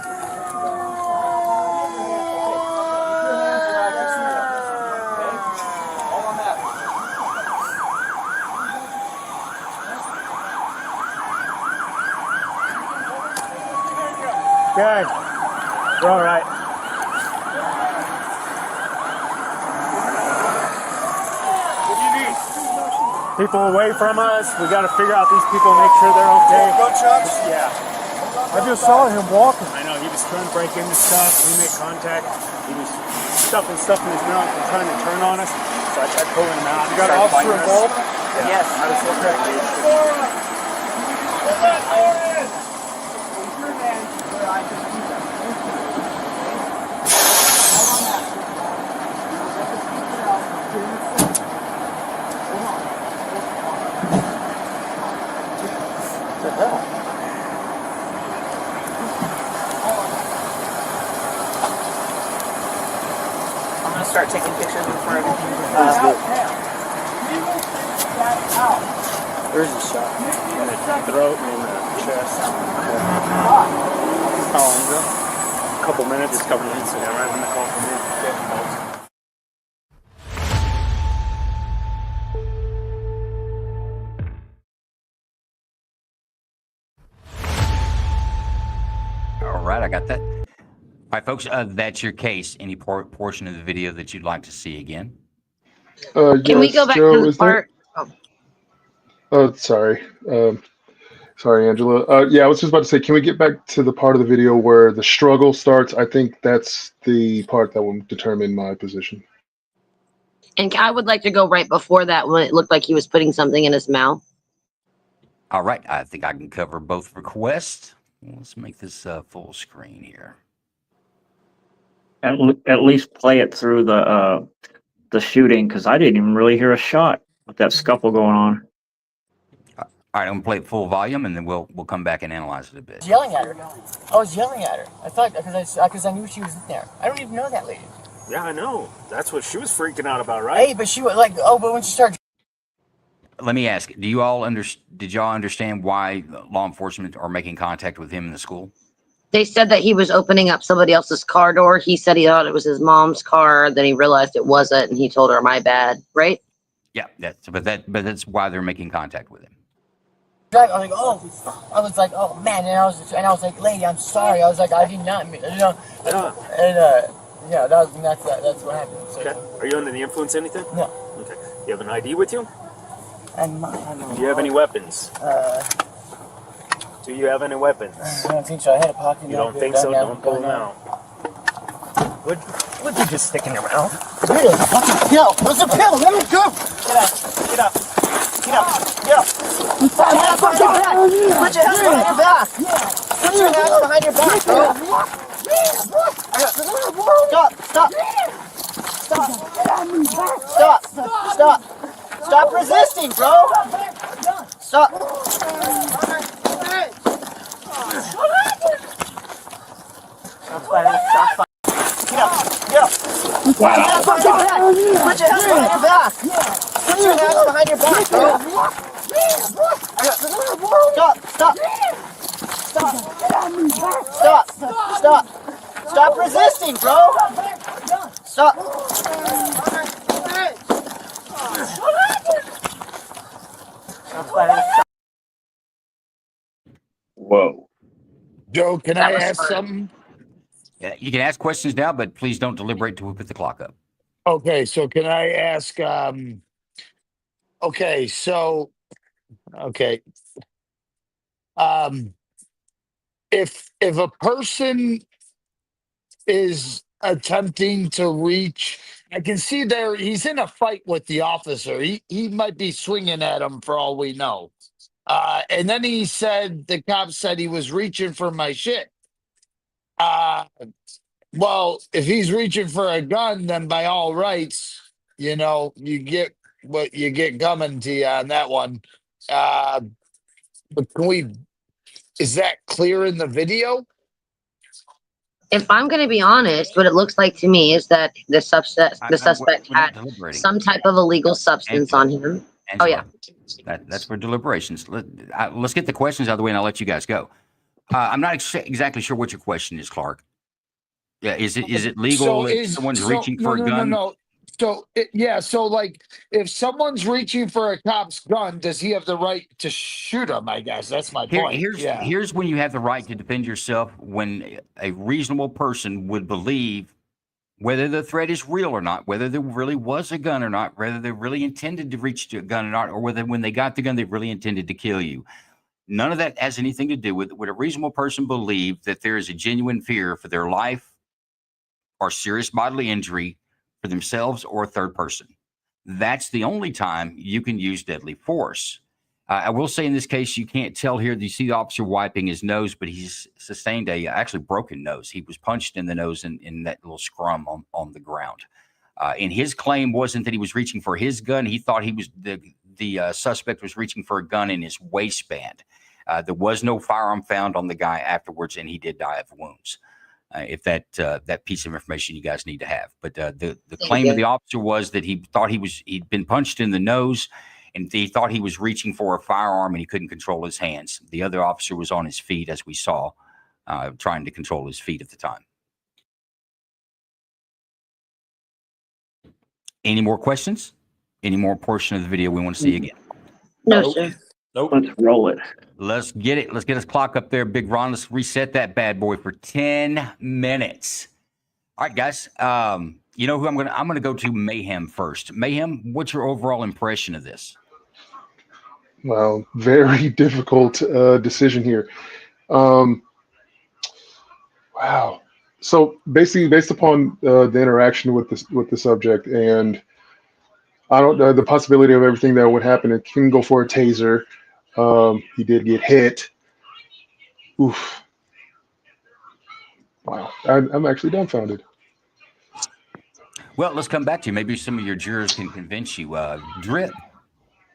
Good. We're all right. What do you need? People away from us. We got to figure out these people, make sure they're okay. Gunshots? Yeah. I just saw him walking. I know, he was trying to break into stuff. We made contact. He was stuffing stuff in his mouth and trying to turn on us. So I tried pulling him out. You got an officer involved? Yeah. Yes. I was okay. I'm gonna start taking pictures in front of you. Where's the shot? In the throat and in the chest. How long ago? A couple minutes. Just a couple minutes. Yeah, right when the call from me. All right, I got that. All right, folks, that's your case. Any portion of the video that you'd like to see again? Can we go back to the part? Oh, sorry. Sorry, Angela. Yeah, I was just about to say, can we get back to the part of the video where the struggle starts? I think that's the part that will determine my position. And I would like to go right before that when it looked like he was putting something in his mouth. All right, I think I can cover both requests. Let's make this full screen here. At least play it through the shooting, because I didn't even really hear a shot with that scuffle going on. All right, I'm gonna play it full volume, and then we'll come back and analyze it a bit. Yelling at her. I was yelling at her. I thought because I knew she was in there. I don't even know that lady. Yeah, I know. That's what she was freaking out about, right? Hey, but she was like, oh, but when she started. Let me ask: did y'all understand why law enforcement are making contact with him in the school? They said that he was opening up somebody else's car door. He said he thought it was his mom's car. Then he realized it wasn't, and he told her, "My bad." Right? Yeah, but that's why they're making contact with him. I was like, oh man, and I was like, lady, I'm sorry. I was like, I did not mean, you know, yeah, that's what happened. So, Okay. Are you under the influence of anything? No. Okay. You have an ID with you? Do you have any weapons? Do you have any weapons? I don't think so. I had a pocket. You don't think so? Don't pull them out. Would you just stick in your mouth? Really? What's a pill? What's a pill? Let me go! Get up! Get up! Get up! Put your hands behind your back! Put your hands behind your back! Put your hands behind your back, bro! Stop! Stop resisting, bro! Stop! Get up! Put your hands behind your back! Put your hands behind your back! Put your hands behind your back, bro! Stop resisting, bro! Stop! Whoa. Joe, can I ask something? Yeah, you can ask questions now, but please don't deliberate till we put the clock up. Okay, so can I ask? Okay, so if a person is attempting to reach, I can see there he's in a fight with the officer. He might be swinging at him for all we know. And then he said the cop said he was reaching for my shit. Well, if he's reaching for a gun, then by all rights, you know, you get what you get coming to you on that one. But is that clear in the video? If I'm going to be honest, what it looks like to me is that the suspect had some type of illegal substance on him. Oh yeah, that's for deliberations. Let's get the questions out of the way, and I'll let you guys go. I'm not exactly sure what your question is, Clark. Yeah, is it legal if someone's reaching for a gun? No. So so like if someone's reaching for a cop's gun, does he have the right to shoot him? I guess that's my point. Here's when you have the right to defend yourself, when a reasonable person would believe whether the threat is real or not, whether there really was a gun or not, whether they really intended to reach a gun or not, or whether when they got the gun they really intended to kill you. None of that has anything to do with it. Would a reasonable person believe that there is a genuine fear for their life or serious bodily injury for themselves or a third person? That's the only time you can use deadly force. I will say in this case, you can't tell here. You see the officer wiping his nose, but he's sustained a actually broken nose. He was punched in the nose in that little scrum on the ground. And his claim wasn't that he was reaching for his gun. He thought he was the suspect was reaching for a gun in his waistband. There was no firearm found on the guy afterwards, and he did die of wounds. If that piece of information you guys need to have, but the claim of the officer was that he thought he'd been punched in the nose, and he thought he was reaching for a firearm and he couldn't control his hands. The other officer was on his feet, as we saw, trying to control his feet at the time. Any more questions? Any more portion of the video we want to see again? No, sir. Nope. Let's roll it. Let's get it. Let's get his clock up there, Big Ron. Let's reset that bad boy for 10 minutes. All right, guys. You know who I'm gonna go to Mayhem first. Mayhem, what's your overall impression of this? Well, very difficult decision here. Wow. So basically, based upon the interaction with the subject, and I don't know the possibility of everything that would happen, it can go for a taser. He did get hit. Oof. Wow. I'm actually dumbfounded. Well, let's come back to you. Maybe some of your jurors can convince you. Drip,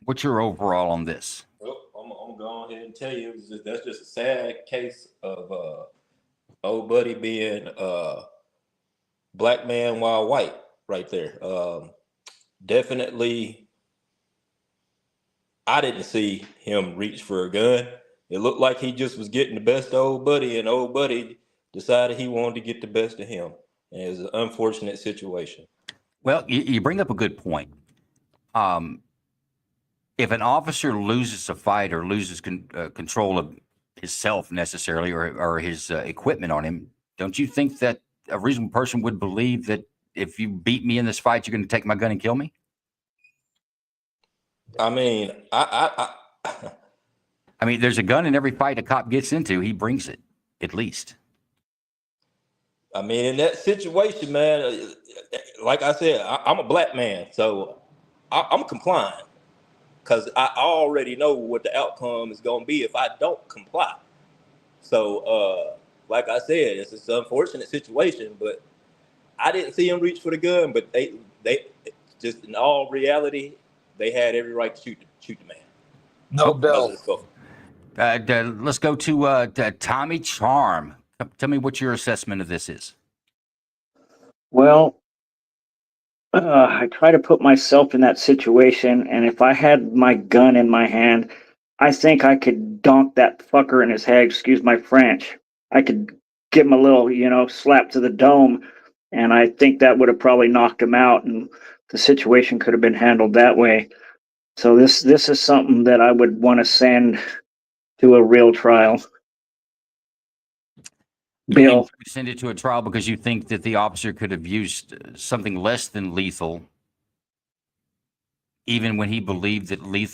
what's your overall on this? Well, I'm gonna go ahead and tell you that's just a sad case of old buddy being black man while white right there. Definitely, I didn't see him reach for a gun. It looked like he just was getting the best of old buddy, and old buddy decided he wanted to get the best of him. And it was an unfortunate situation. Well, you bring up a good point. If an officer loses a fight or loses control of himself necessarily, or his equipment on him, don't you think that a reasonable person would believe that if you beat me in this fight, you're going to take my gun and kill me? I mean, I mean, there's a gun in every fight a cop gets into. He brings it, at least. I mean, in that situation, man, like I said, I'm a black man, so I'm complying because I already know what the outcome is going to be if I don't comply. So, like I said, it's an unfortunate situation, but I didn't see him reach for the gun. But they just in all reality, they had every right to shoot the man. No bill. Let's go to Tommy Charm. Tell me what your assessment of this is. Well, I try to put myself in that situation, and if I had my gun in my hand, I think I could donk that fucker in his head, excuse my French. I could give him a little, slap to the dome, and I think that would have probably knocked him out, and the situation could have been handled that way. So this is something that I would want to send to a real trial. Bill, you send it to a trial because you think that the officer could have used something less than lethal, even when he believed that we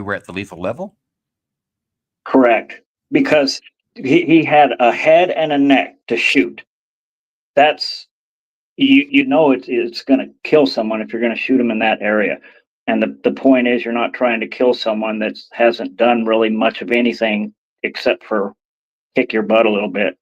were at the lethal level? Correct. Because he had a head and a neck to shoot. That's, it's going to kill someone if you're going to shoot him in that area. And the point is, you're not trying to kill someone that hasn't done really much of anything except for kick your butt a little bit.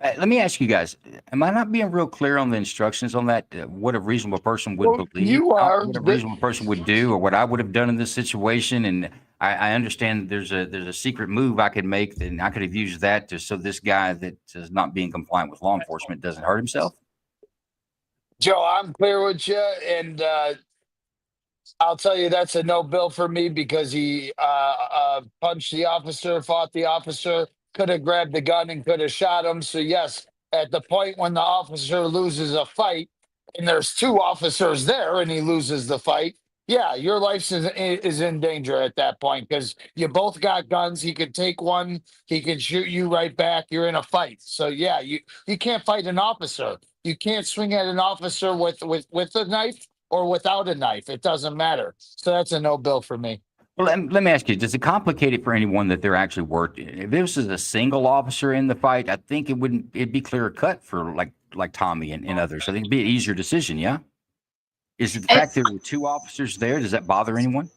Let me ask you guys, am I not being real clear on the instructions on that? What a reasonable person would believe? You are. What a reasonable person would do, or what I would have done in this situation. And I understand there's a secret move I could make, and I could have used that so this guy that is not being compliant with law enforcement doesn't hurt himself. Joe, I'm clear with you, and I'll tell you that's a no bill for me because he punched the officer, fought the officer, could have grabbed the gun and could have shot him. So yes, at the point when the officer loses a fight and there's two officers there and he loses the fight, yeah, your life is in danger at that point because you both got guns. He could take one, he could shoot you right back. You're in a fight. So yeah, you can't fight an officer. You can't swing at an officer with a knife or without a knife. It doesn't matter. So that's a no bill for me. Well, let me ask you, does it complicate it for anyone that they're actually working? If this is a single officer in the fight, I think it'd be clearer cut for like Tommy and others. I think it'd be an easier decision, yeah? Is it the fact that there were two officers there, does that bother anyone?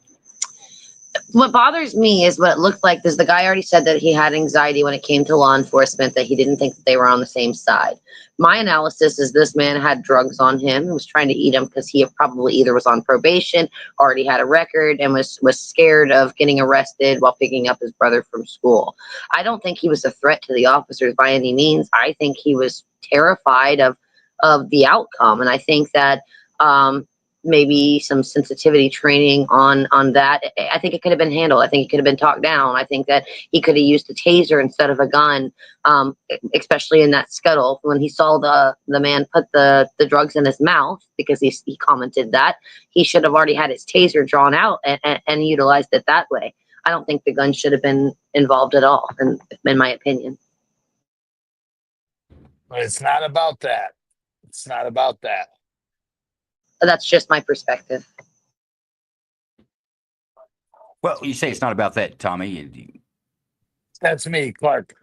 What bothers me is what it looked like, because the guy already said that he had anxiety when it came to law enforcement, that he didn't think that they were on the same side. My analysis is this man had drugs on him and was trying to eat him because he probably either was on probation, already had a record, and was scared of getting arrested while picking up his brother from school. I don't think he was a threat to the officers by any means. I think he was terrified of the outcome, and I think that maybe some sensitivity training on that. I think it could have been handled. I think it could have been talked down. I think that he could have used a taser instead of a gun, especially in that scuttle when he saw the man put the drugs in his mouth, because he commented that he should have already had his taser drawn out and utilized it that way. I don't think the gun should have been involved at all, in my opinion. But it's not about that. It's not about that. That's just my perspective. Well, you say it's not about that, Tommy. That's me, Clark.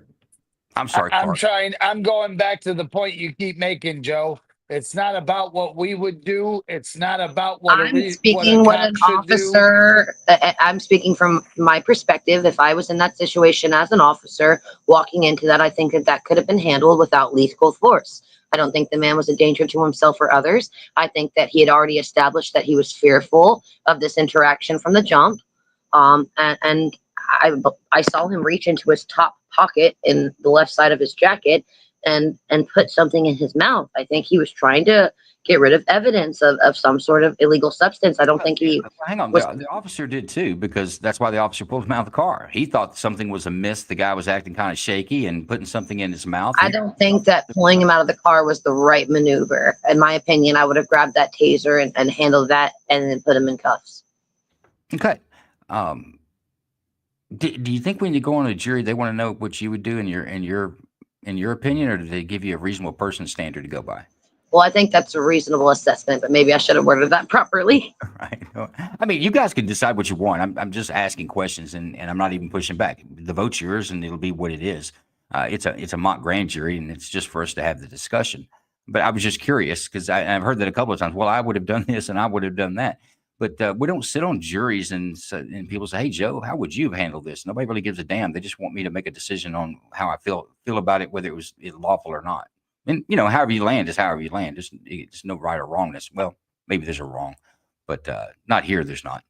I'm sorry, Clark. I'm going back to the point you keep making, Joe. It's not about what we would do. It's not about what I'm a speaking what cop an should officer. I'm speaking from my perspective. If I was in that situation as an officer walking into that, I think that could have been handled without lethal force. I don't think the man was a danger to himself or others. I think that he had already established that he was fearful of this interaction from the jump. And I saw him reach into his top pocket in the left side of his jacket and put something in his mouth. I think he was trying to get rid of evidence of some sort of illegal substance. I don't think he hang on. was. The officer did too, because that's why the officer pulled him out of the car. He thought something was amiss. The guy was acting kind of shaky and putting something in his mouth. I don't think that pulling him out of the car was the right maneuver. In my opinion, I would have grabbed that taser and handled that and then put him in cuffs. Okay. Do you think when you go on a jury, they want to know what you would do in your opinion, or do they give you a reasonable person standard to go by? Well, I think that's a reasonable assessment, but maybe I should have worded that properly. Right. I mean, you guys can decide what you want. I'm just asking questions, and I'm not even pushing back. The vote's yours, and it'll be what it is. It's a mock grand jury, and it's just for us to have the discussion. But I was just curious, because I've heard that a couple of times. Well, I would have done this, and I would have done that. But we don't sit on juries and people say, "Hey, Joe, how would you have handled this?" Nobody really gives a damn. They just want me to make a decision on how I feel about it, whether it was lawful or not. And however you land is however you land. There's no right or wrongness. Well, maybe there's a wrong, but not here. There's not.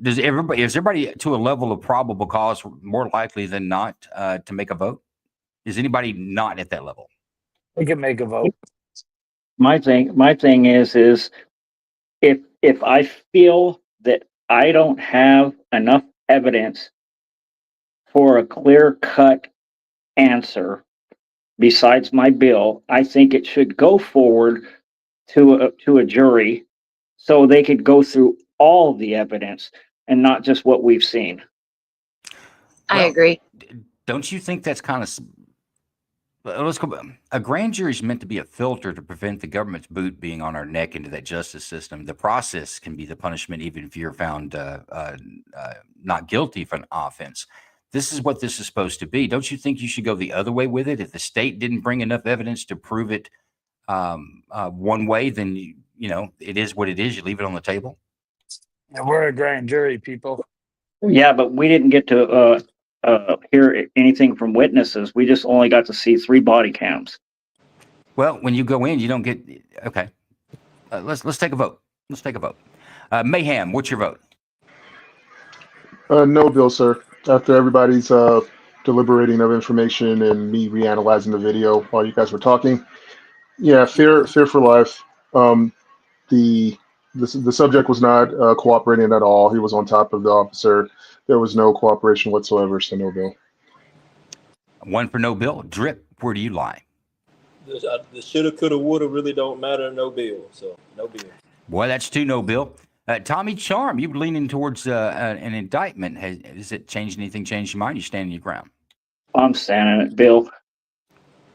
Is everybody to a level of probable cause more likely than not to make a vote? Is anybody not at that level? We can make a vote. My thing is if I feel that I don't have enough evidence for a clear-cut answer besides my bill, I think it should go forward to a jury so they could go through all the evidence and not just what we've seen. I agree. Don't you think that's kind of... Let's go. A grand jury is meant to be a filter to prevent the government's boot being on our neck into that justice system. The process can be the punishment, even if you're found not guilty for an offense. This is what this is supposed to be. Don't you think you should go the other way with it? If the state didn't bring enough evidence to prove it one way, then it is what it is. You leave it on the table. Yeah, we're a grand jury, people. Yeah, but we didn't get to hear anything from witnesses. We just only got to see 3 body cams. Well, when you go in, you don't get... Okay. Let's take a vote. Let's take a vote. Mayhem, what's your vote? No, Bill, sir. After everybody's deliberating of information and me reanalyzing the video while you guys were talking, yeah, fear for life. The subject was not cooperating at all. He was on top of the officer. There was no cooperation whatsoever, so no bill. 1 for no bill. Drip, where do you lie? The shoulda, coulda, woulda really don't matter. No bill, so no bill. Boy, that's 2 no bill. Tommy Charm, you leaning towards an indictment. Has it changed anything? Changed your mind? You standing your ground? I'm standing it, Bill.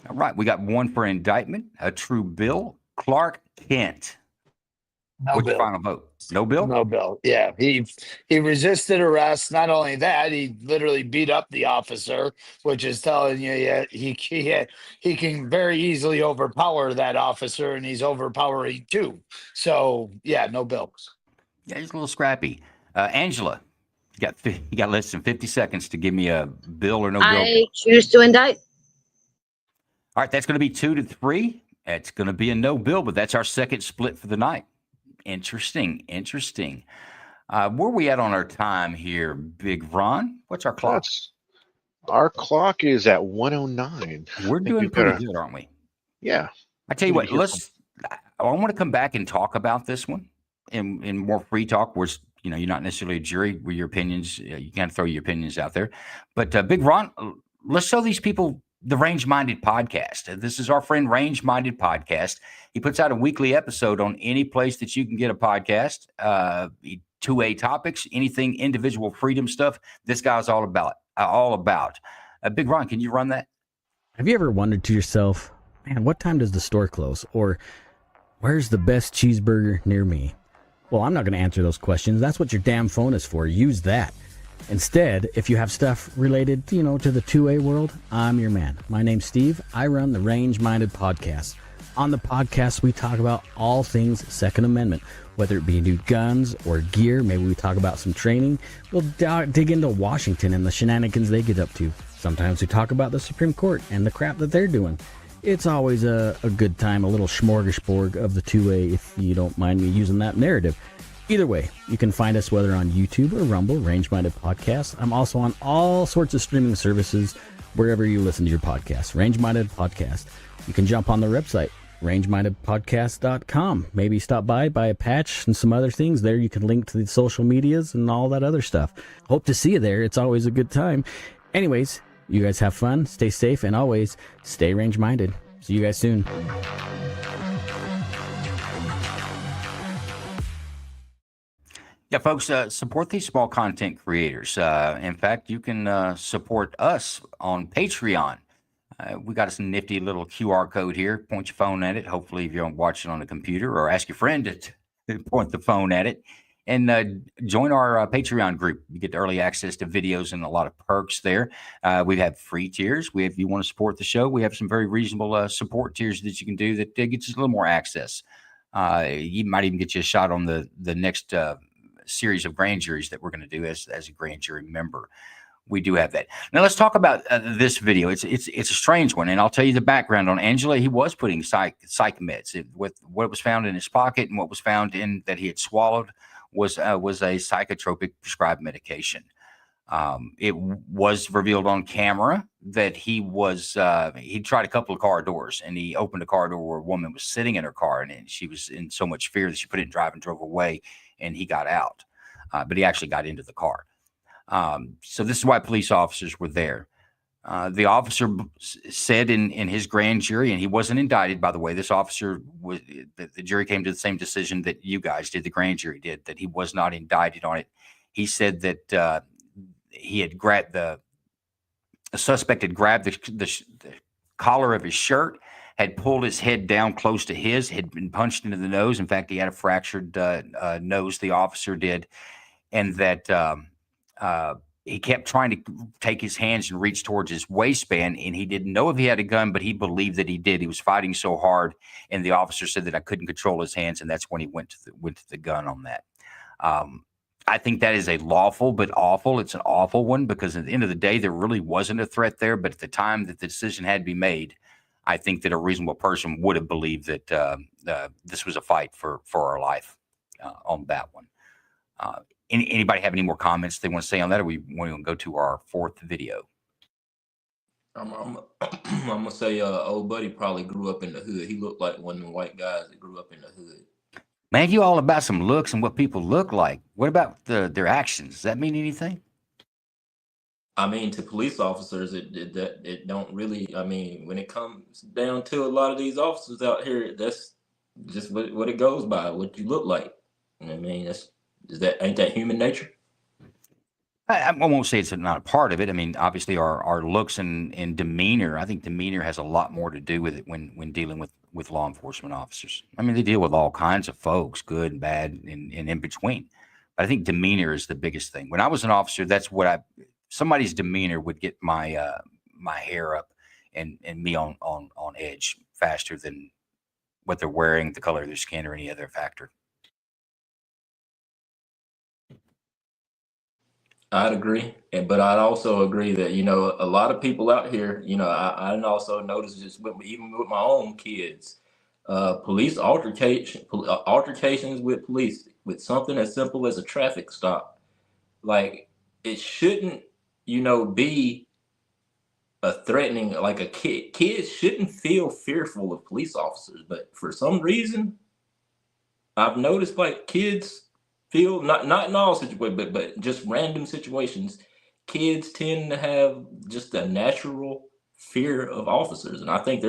All right, we got 1 for indictment, a true bill. Clark Kent. No What's bill. your final vote? No bill? No bill. Yeah, he resisted arrest. Not only that, he literally beat up the officer, which is telling you, yeah, he can very easily overpower that officer, and he's overpowering too. So yeah, no bill. Yeah, he's a little scrappy. Angela, You got less than 50 seconds to give me a bill or no bill. I choose to indict. All right, that's going to be 2 to 3. It's going to be a no bill, but that's our second split for the night. Interesting. Where are we at on our time here, Big Ron? What's our clock? Our clock is at 1:09. We're doing pretty good, aren't we? Yeah. I tell you what, I want to come back and talk about this one in more free talk, where you're not necessarily a jury with your opinions. You can't throw your opinions out there. But Big Ron, let's show these people the Range Minded Podcast. This is our friend Range Minded Podcast. He puts out a weekly episode on any place that you can get a podcast. 2A topics, anything individual freedom stuff. This guy's all about. Big Ron, can you run that? Have you ever wondered to yourself, man, what time does the store close? Or where's the best cheeseburger near me? Well, I'm not going to answer those questions. That's what your damn phone is for. Use that. Instead, if you have stuff related, to the 2A world, I'm your man. My name's Steve. I run the Range Minded Podcast. On the podcast, we talk about all things Second Amendment, whether it be new guns or gear. Maybe we talk about some training. We'll dig into Washington and the shenanigans they get up to. Sometimes we talk about the Supreme Court and the crap that they're doing. It's always a good time, a little smorgasbord of the 2A, if you don't mind me using that narrative. Either way, you can find us whether on YouTube or Rumble, Range Minded Podcast. I'm also on all sorts of streaming services, wherever you listen to your podcast. Range Minded Podcast. You can jump on the website, rangemindedpodcast.com. Maybe stop by, buy a patch and some other things. There you can link to the social medias and all that other stuff. Hope to see you there. It's always a good time. Anyways, you guys have fun, stay safe, and always stay range-minded. See you guys soon. Yeah, folks, support these small content creators. In fact, you can support us on Patreon. We got a nifty little QR code here. Point your phone at it. Hopefully, if you're watching on a computer, or ask your friend to point the phone at it. And join our Patreon group. You get early access to videos and a lot of perks there. We have free tiers. If you want to support the show, we have some very reasonable support tiers that you can do that gets you a little more access. You might even get you a shot on the next series of grand juries that we're going to do as a grand jury member. We do have that. Now let's talk about this video. It's a strange one, and I'll tell you the background on Angela. He was putting psych meds. With what was found in his pocket and what was found in that he had swallowed was a psychotropic prescribed medication. It was revealed on camera that he tried a couple of car doors, and he opened a car door where a woman was sitting in her car, and she was in so much fear that she put it in drive and drove away, and he got out. But he actually got into the car. So this is why police officers were there. The officer said in his grand jury, and he wasn't indicted, by the way. This officer the jury came to the same decision that you guys did, the grand jury did, that he was not indicted on it. He said that he had grabbed the suspect had grabbed the collar of his shirt, had pulled his head down close to his, had been punched into the nose. In fact, he had a fractured nose, the officer did, and that he kept trying to take his hands and reach towards his waistband, and he didn't know if he had a gun, but he believed that he did. He was fighting so hard, and the officer said that I couldn't control his hands, and that's when he went to the gun on that. I think that is a lawful but awful. It's an awful one, because at the end of the day, there really wasn't a threat there. But at the time that the decision had to be made, I think that a reasonable person would have believed that this was a fight for our life on that one. Anybody have any more comments they want to say on that, or we want to go to our fourth video? I'm gonna say old buddy probably grew up in the hood. He looked like one of the white guys that grew up in the hood. Man, you all about some looks and what people look like. What about their actions? Does that mean anything? I mean, to police officers, it don't really. I mean, when it comes down to a lot of these officers out here, that's just what it goes by. What you look like. I mean, ain't that human nature? I won't say it's not a part of it. I mean, obviously our looks and demeanor, I think demeanor has a lot more to do with it when dealing with law enforcement officers. I mean, they deal with all kinds of folks, good and bad and in between. But I think demeanor is the biggest thing. When I was an officer, that's what somebody's demeanor would get my my hair up and me on edge faster than what they're wearing, the color of their skin, or any other factor. I'd agree, but I'd also agree that a lot of people out here. I also noticed just even with my own kids, police altercations with police with something as simple as a traffic stop. Like it shouldn't, be a threatening. Like a kids shouldn't feel fearful of police officers, but for some reason, I've noticed like kids feel not in all situations, but just random situations, kids tend to have just a natural fear of officers, and I think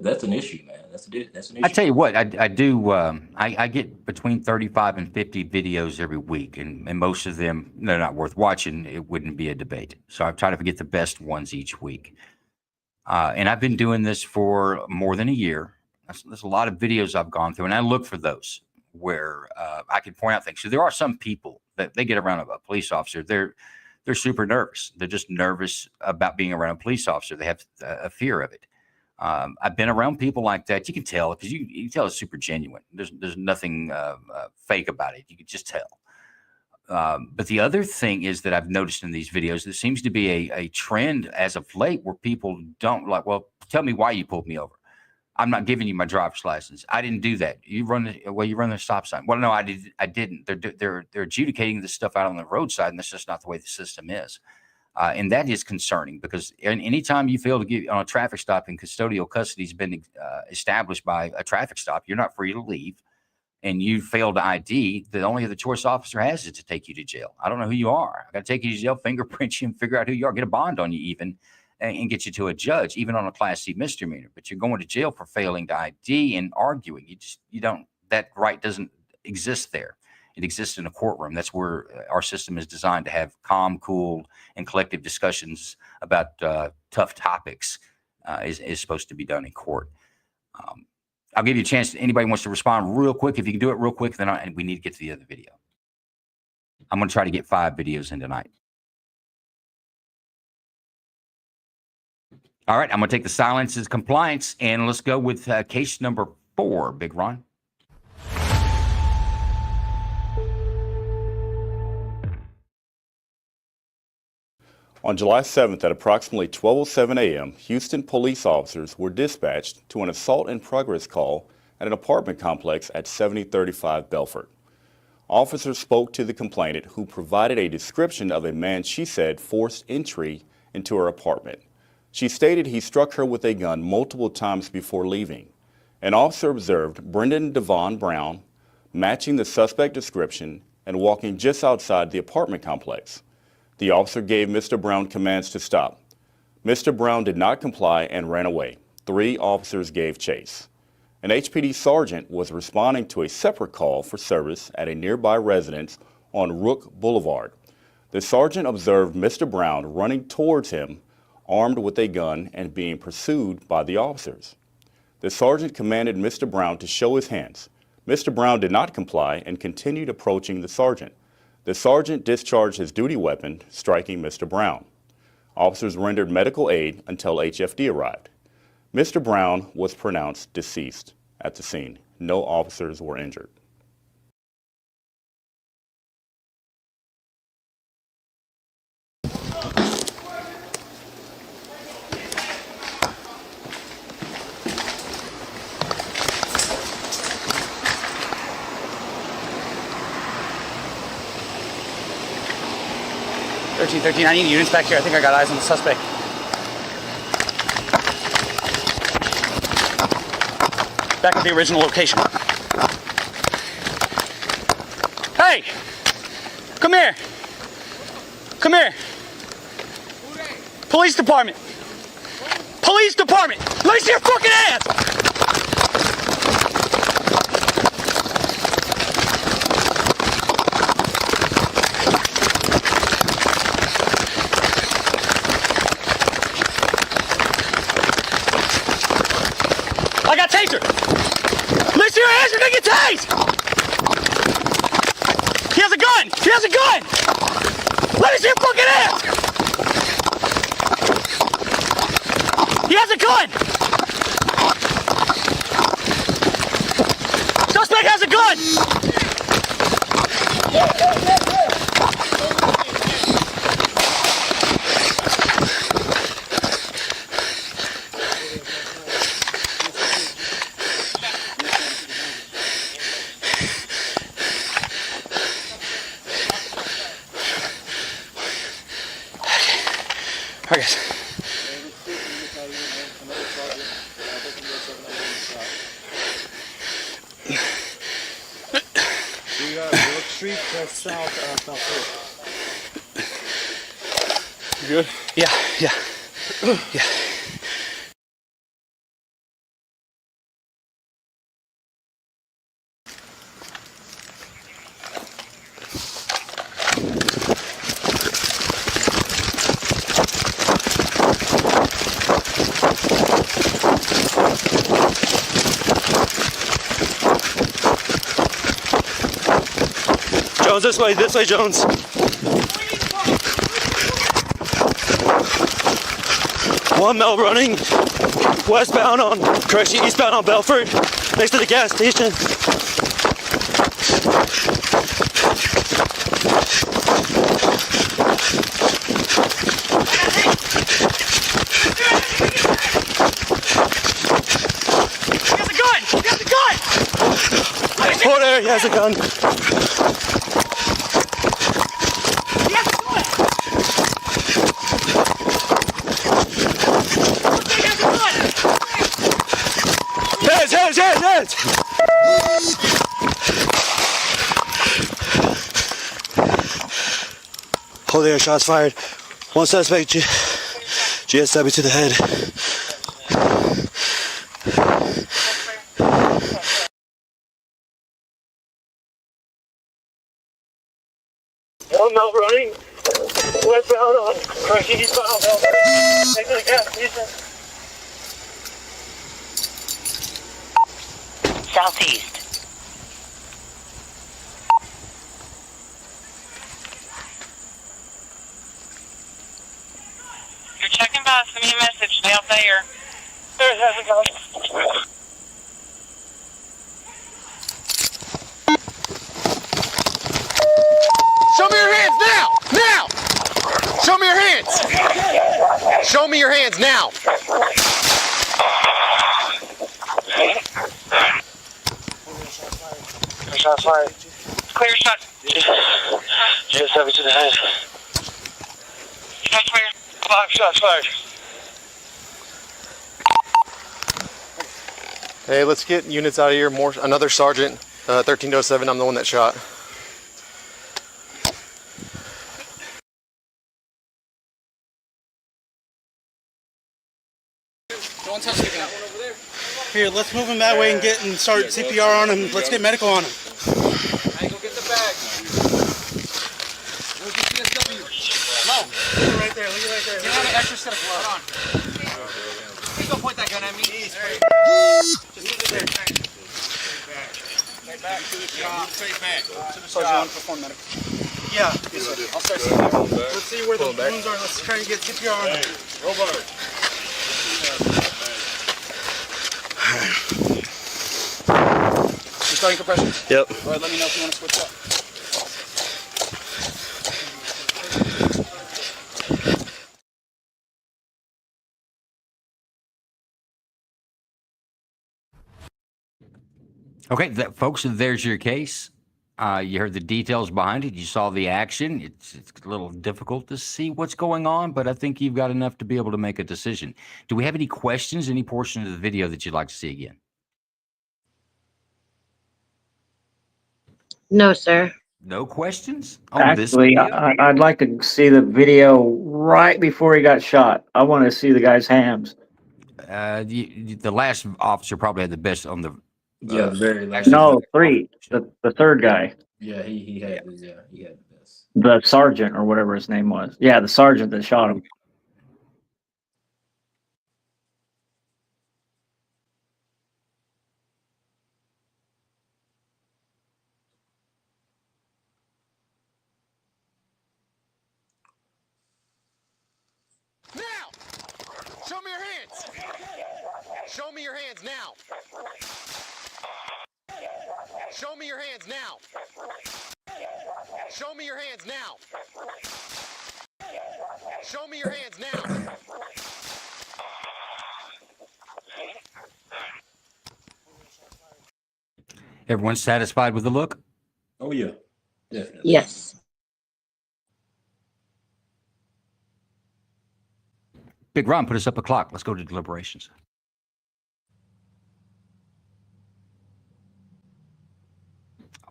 that's an issue, man. That's an I issue. tell you what, I do. I get between 35 and 50 videos every week, and most of them, they're not worth watching. It wouldn't be a debate. So I try to get the best ones each week. And I've been doing this for more than a year. There's a lot of videos I've gone through, and I look for those where I can point out things. So there are some people that they get around a police officer. They're super nervous. They're just nervous about being around a police officer. They have a fear of it. I've been around people like that. You can tell because you can tell it's super genuine. There's nothing fake about it. You can just tell. But the other thing is that I've noticed in these videos, there seems to be a trend as of late where people don't like, well, tell me why you pulled me over. I'm not giving you my driver's license. I didn't do that. You run the stop sign. Well, no, I didn't. They're adjudicating this stuff out on the roadside, and that's just not the way the system is. And that is concerning because anytime you fail to get on a traffic stop and custodial custody has been established by a traffic stop, you're not free to leave. And you fail to ID, the only other choice officer has is to take you to jail. I don't know who you are. I got to take you to jail, fingerprint you, and figure out who you are, get a bond on you even, and get you to a judge, even on a Class C misdemeanor. But you're going to jail for failing to ID and arguing. That right doesn't exist there. It exists in a courtroom. That's where our system is designed to have calm, cool, and collective discussions about tough topics is supposed to be done in court. I'll give you a chance. Anybody wants to respond real quick. If you can do it real quick, then we need to get to the other video. I'm going to try to get 5 videos in tonight. All right. I'm going to take the silence as compliance, and let's go with case number 4, Big Ron. On July 7th at approximately 12:07 a.m., Houston police officers were dispatched to an assault in progress call at an apartment complex at 7035 Belfort. Officers spoke to the complainant, who provided a description of a man she said forced entry into her apartment. She stated he struck her with a gun multiple times before leaving. An officer observed Brendan Devon Brown matching the suspect description and walking just outside the apartment complex. The officer gave Mr. Brown commands to stop. Mr. Brown did not comply and ran away. 3 officers gave chase. An HPD sergeant was responding to a separate call for service at a nearby residence on Rook Boulevard. The sergeant observed Mr. Brown running towards him, armed with a gun and being pursued by the officers. The sergeant commanded Mr. Brown to show his hands. Mr. Brown did not comply and continued approaching the sergeant. The sergeant discharged his duty weapon, striking Mr. Brown. Officers rendered medical aid until HFD arrived. Mr. Brown was pronounced deceased at the scene. No officers were injured. I need units back here. I think I got eyes on the suspect. Back at the original location. Hey! Come here! Come here! Police department! Police department! Let me see your fucking ass! I got taser! Listen to your hands, you're gonna get tased! He has a gun! He has a gun! Let me see your fucking ass! He has a gun! Suspect has a gun! target. Brook Street, south, You good? Yeah. Yeah. Jones, this way, Jones. One male running westbound on, correction, eastbound on Belford, next to the gas station. He has a gun! Oh, there, he has a gun. Hands! Oh, there, shots fired. One suspect, GSW to the head. One male running westbound on correction, eastbound on Belford. Next to the gas station. Southeast. You're checking by, send me a message. Stay out there. There, has a gun. Show me your hands now! Now! Show me your hands! Show me your hands now! Shots fired. Clear shot. GSW to the head. Shots fired. 5 shots fired. Hey, let's get units out of here. Another sergeant, 1307. I'm the one that shot. Don't touch the gun. Here, let's move him that way and start CPR on him. Let's get medical on him. Hey, go get the bag. Where's the CSW? No. Right there. Look at right there. Get on an extra set of gloves. Hold on. Please don't point that gun at me. Just leave it there. Stay back to the shop. Stay back to the Sergeant, shop. perform medical. Yeah. Yes, sir. I'll start CPR. Let's see where the wounds are. Let's try and get CPR on him. Robert. You starting compression? Yep. All right, let me know if you want to switch up. Okay, folks, there's your case. You heard the details behind it. You saw the action. It's a little difficult to see what's going on, but I think you've got enough to be able to make a decision. Do we have any questions, any portion of the video that you'd like to see again? No, sir. No questions? Actually, I'd like to see the video right before he got shot. I want to see the guy's hands. The last officer probably had the best on the. Yeah, very last. No, three. The third guy. Yeah, he had the best. The sergeant or whatever his name was. Yeah, the sergeant that shot him. Show me your hands! Show me your hands now! Show me your hands now! Show me your hands now! Show me your hands now! Everyone satisfied with the look? Oh, yeah. Definitely. Yes. Big Ron, put us up a clock. Let's go to deliberations.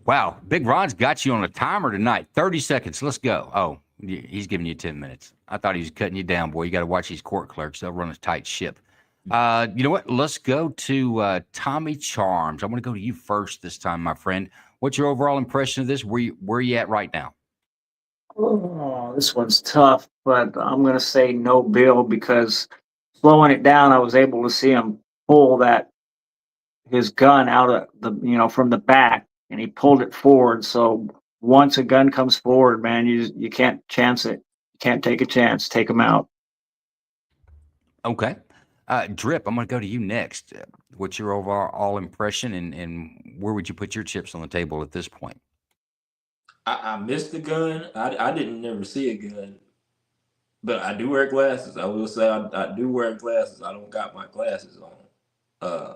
Wow, Big Ron's got you on a timer tonight. 30 seconds. Let's go. Oh, he's giving you 10 minutes. I thought he was cutting you down, boy. You got to watch these court clerks. They'll run a tight ship. You know what? Let's go to Tommy Charms. I want to go to you first this time, my friend. What's your overall impression of this? Where are you at right now? Oh, this one's tough, but I'm going to say no bill because slowing it down, I was able to see him pull his gun out of from the back, and he pulled it forward. So once a gun comes forward, man, you can't chance it. You can't take a chance. Take him out. Okay. Drip, I'm going to go to you next. What's your overall impression, and where would you put your chips on the table at this point? I missed the gun. I didn't never see a gun, but I do wear glasses. I will say I do wear glasses. I don't got my glasses on.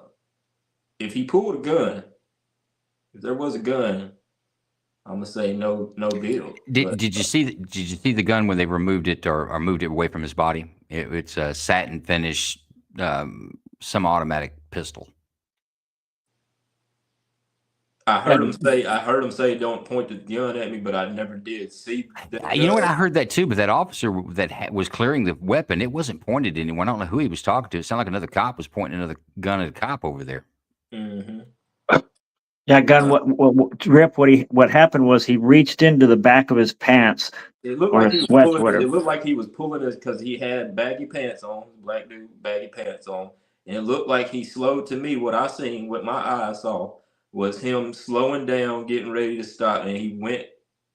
If he pulled a gun, if there was a gun, I'm gonna say no deal. Did you see the gun when they removed it or moved it away from his body? It's a satin finish, semi-automatic pistol. I heard him say don't point the gun at me, but I never did see that. You know what? I heard that too, but that officer that was clearing the weapon, it wasn't pointed at anyone. I don't know who he was talking to. It sounded like another cop was pointing another gun at a cop over there. Mm-hmm. Yeah, gun. Drip. What happened was he reached into the back of his pants. It looked like he was pulling. It looked like he was pulling it because he had baggy pants on. Black dude, baggy pants on, and it looked like he slowed. To me, what I seen, what my eyes saw, was him slowing down, getting ready to stop, and he went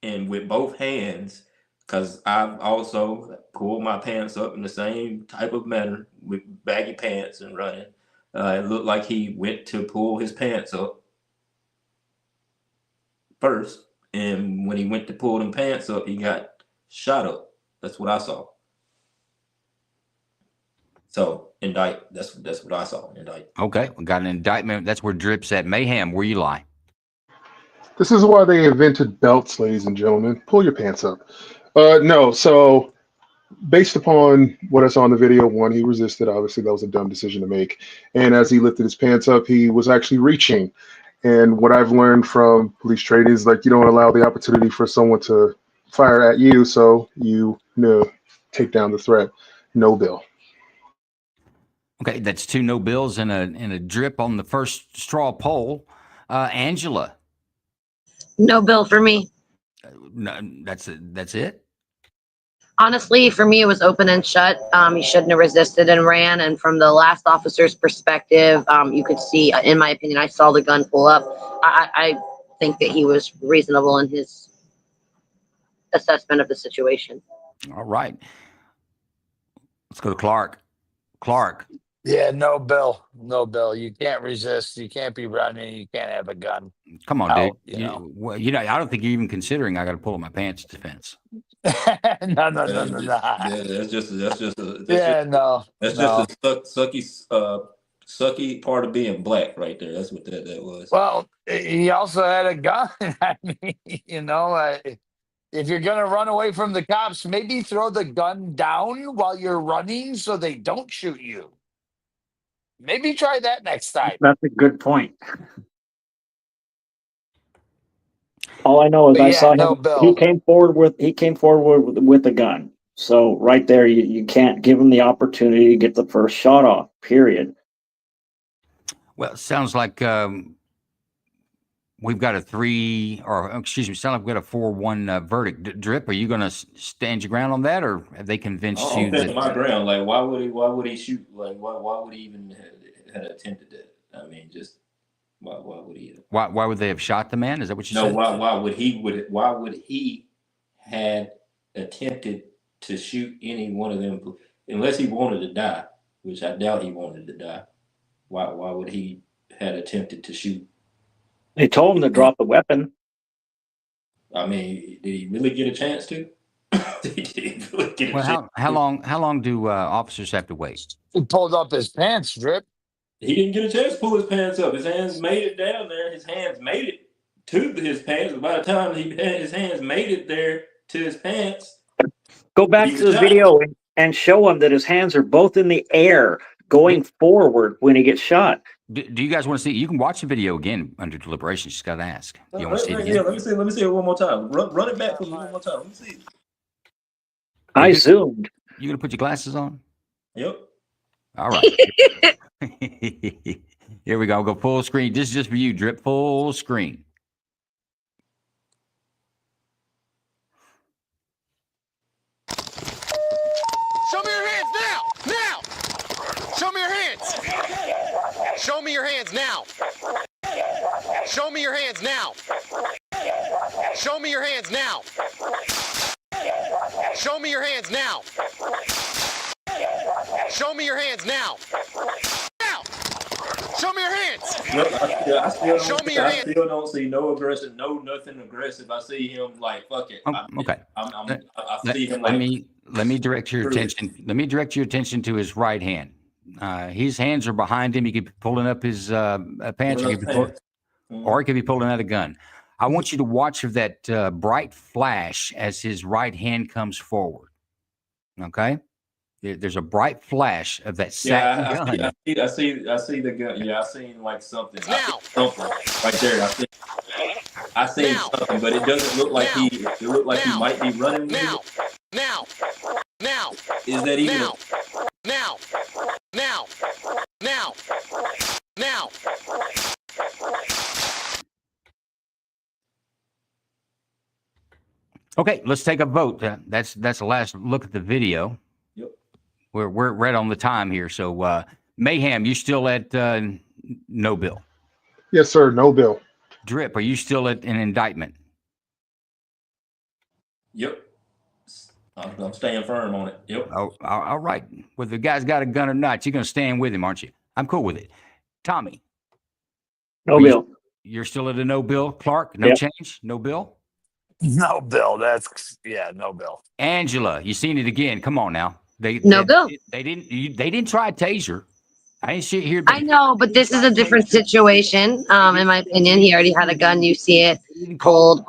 and with both hands. Because I've also pulled my pants up in the same type of manner with baggy pants and running. It looked like he went to pull his pants up first, and when he went to pull them pants up, he got shot up. That's what I saw. So indict. That's what I saw. Indict. Okay, we got an indictment. That's where Drip's at. Mayhem, where you lie. This is why they invented belts, ladies and gentlemen. Pull your pants up. No, so based upon what I saw in the video, one, he resisted. Obviously, that was a dumb decision to make. And as he lifted his pants up, he was actually reaching. And what I've learned from police training is like you don't allow the opportunity for someone to fire at you, so you take down the threat. No bill. Okay, that's 2 no bills and a Drip on the first straw poll. Angela. No bill for me. No, that's it. Honestly, for me, it was open and shut. He shouldn't have resisted and ran. And from the last officer's perspective, you could see, in my opinion, I saw the gun pull up. I think that he was reasonable in his assessment of the situation. All right. Let's go to Clark. Clark. Yeah, no bill. No bill. You can't resist. You can't be running. You can't have a gun. Come on, dude. You know, I don't think you're even considering I got to pull up my pants defense. No. Yeah, that's just a sucky part of being black right there. That's what that was. Well, he also had a gun. I mean, if you're going to run away from the cops, maybe throw the gun down while you're running so they don't shoot you. Maybe try that next time. That's a good point. All I know is I saw him. He came forward with a gun. So right there, you can't give him the opportunity to get the first shot off. Period. Well, it sounds like we've got a 4-1 verdict. Drip, are you going to stand your ground on that, or have they convinced you? I'm standing my ground. Like, why would he shoot? Like, why would he even had attempted that? I mean, just why would he? Why would they have shot the man? Is that what you said? No, why would he had attempted to shoot any one of them unless he wanted to die, which I doubt he wanted to die. Why would he had attempted to shoot? They told him to drop the weapon. I mean, did he really get a chance to? How long do officers have to wait? He pulled up his pants, Drip. He didn't get a chance to pull his pants up. His hands made it down there. His hands made it to his pants. By the time his hands made it there to his pants, go back to the video and show him that his hands are both in the air going forward when he gets shot. Do you guys want to see? You can watch the video again under deliberation. Just got to ask. You want to see it again? Yeah, let me see it one more time. Run it back for me one more time. Let me see. I zoomed. You gonna put your glasses on? Yep. All right. Here we go. I'll go full screen. This is just for you, Drip. Full screen. Show me your hands now! Now! Show me your hands! Show me your hands now! Show me your hands now! Show me your hands now! Show me your hands now! Show me your hands now! Now! Show me your hands! I still don't see no aggression, nothing aggressive. I see him like, fuck it. Okay. I see him let like. me direct your attention. Let me direct your attention to his right hand. His hands are behind him. He could be pulling up his pants, or he could be pulling out a gun. I want you to watch for that bright flash as his right hand comes forward. Okay. There's a bright flash of that sack gun. I see the gun. Yeah, I seen like something. Something right there. I seen something, but it doesn't look like he. It looked like he might be running. Now. Is that even? Now. Okay, let's take a vote. That's the last look at the video. Yep. We're right on the time here. So Mayhem, you still at no bill? Yes, sir. No bill. Drip, are you still at an indictment? Yep. I'm staying firm on it. Yep. Oh, all right. Whether the guy's got a gun or not, you're going to stand with him, aren't you? I'm cool with it. Tommy. No bill. You're still at a no bill. Clark, no change? No bill? No bill. No bill. Angela, you seen it again. Come on now. No bill. They didn't try a taser. I ain't shit here. I know, but this is a different situation. In my opinion, he already had a gun. You see it pulled.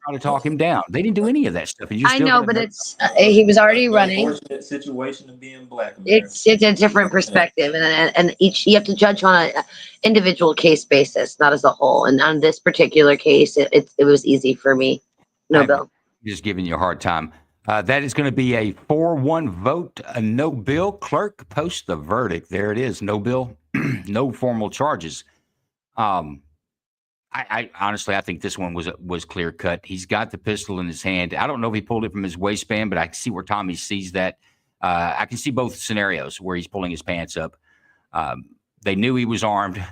Try to talk him down. They didn't do any of that stuff. And I know, but it's he was already running. Unfortunate situation of being black. It's a different perspective, and each you have to judge on an individual case basis, not as a whole. And on this particular case, it was easy for me. No bill. Just giving you a hard time. That is going to be a 4-1 vote. A no bill. Clerk, post the verdict. There it is. No bill. No formal charges. I honestly, I think this one was clear cut. He's got the pistol in his hand. I don't know if he pulled it from his waistband, but I can see where Tommy sees that. I can see both scenarios where he's pulling his pants up. They knew he was armed.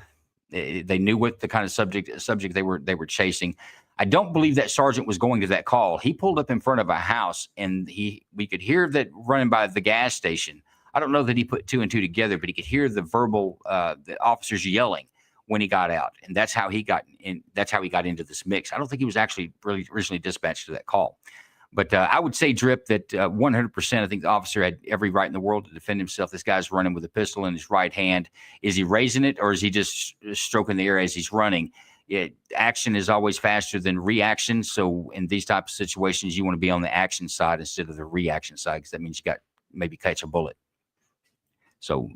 They knew what the kind of subject they were chasing. I don't believe that sergeant was going to that call. He pulled up in front of a house, and we could hear that running by the gas station. I don't know that he put two and two together, but he could hear the verbal the officers yelling when he got out, and that's how he got in. That's how he got into this mix. I don't think he was actually really originally dispatched to that call. But I would say, Drip, that 100%, I think the officer had every right in the world to defend himself. This guy's running with a pistol in his right hand. Is he raising it, or is he just stroking the air as he's running? Action is always faster than reaction. So in these types of situations, you want to be on the action side instead of the reaction side, because that means you got maybe catch a bullet. So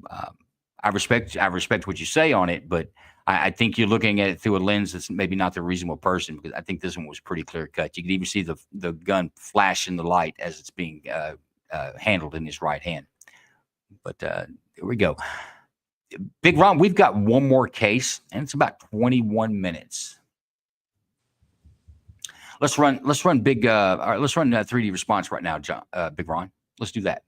I respect what you say on it, but I think you're looking at it through a lens that's maybe not the reasonable person, because I think this one was pretty clear cut. You can even see the gun flash in the light as it's being handled in his right hand. But here we go. Big Ron, we've got one more case, and it's about 21 minutes. Let's run big. All right, let's run 3D response right now, John, Big Ron. Let's do that.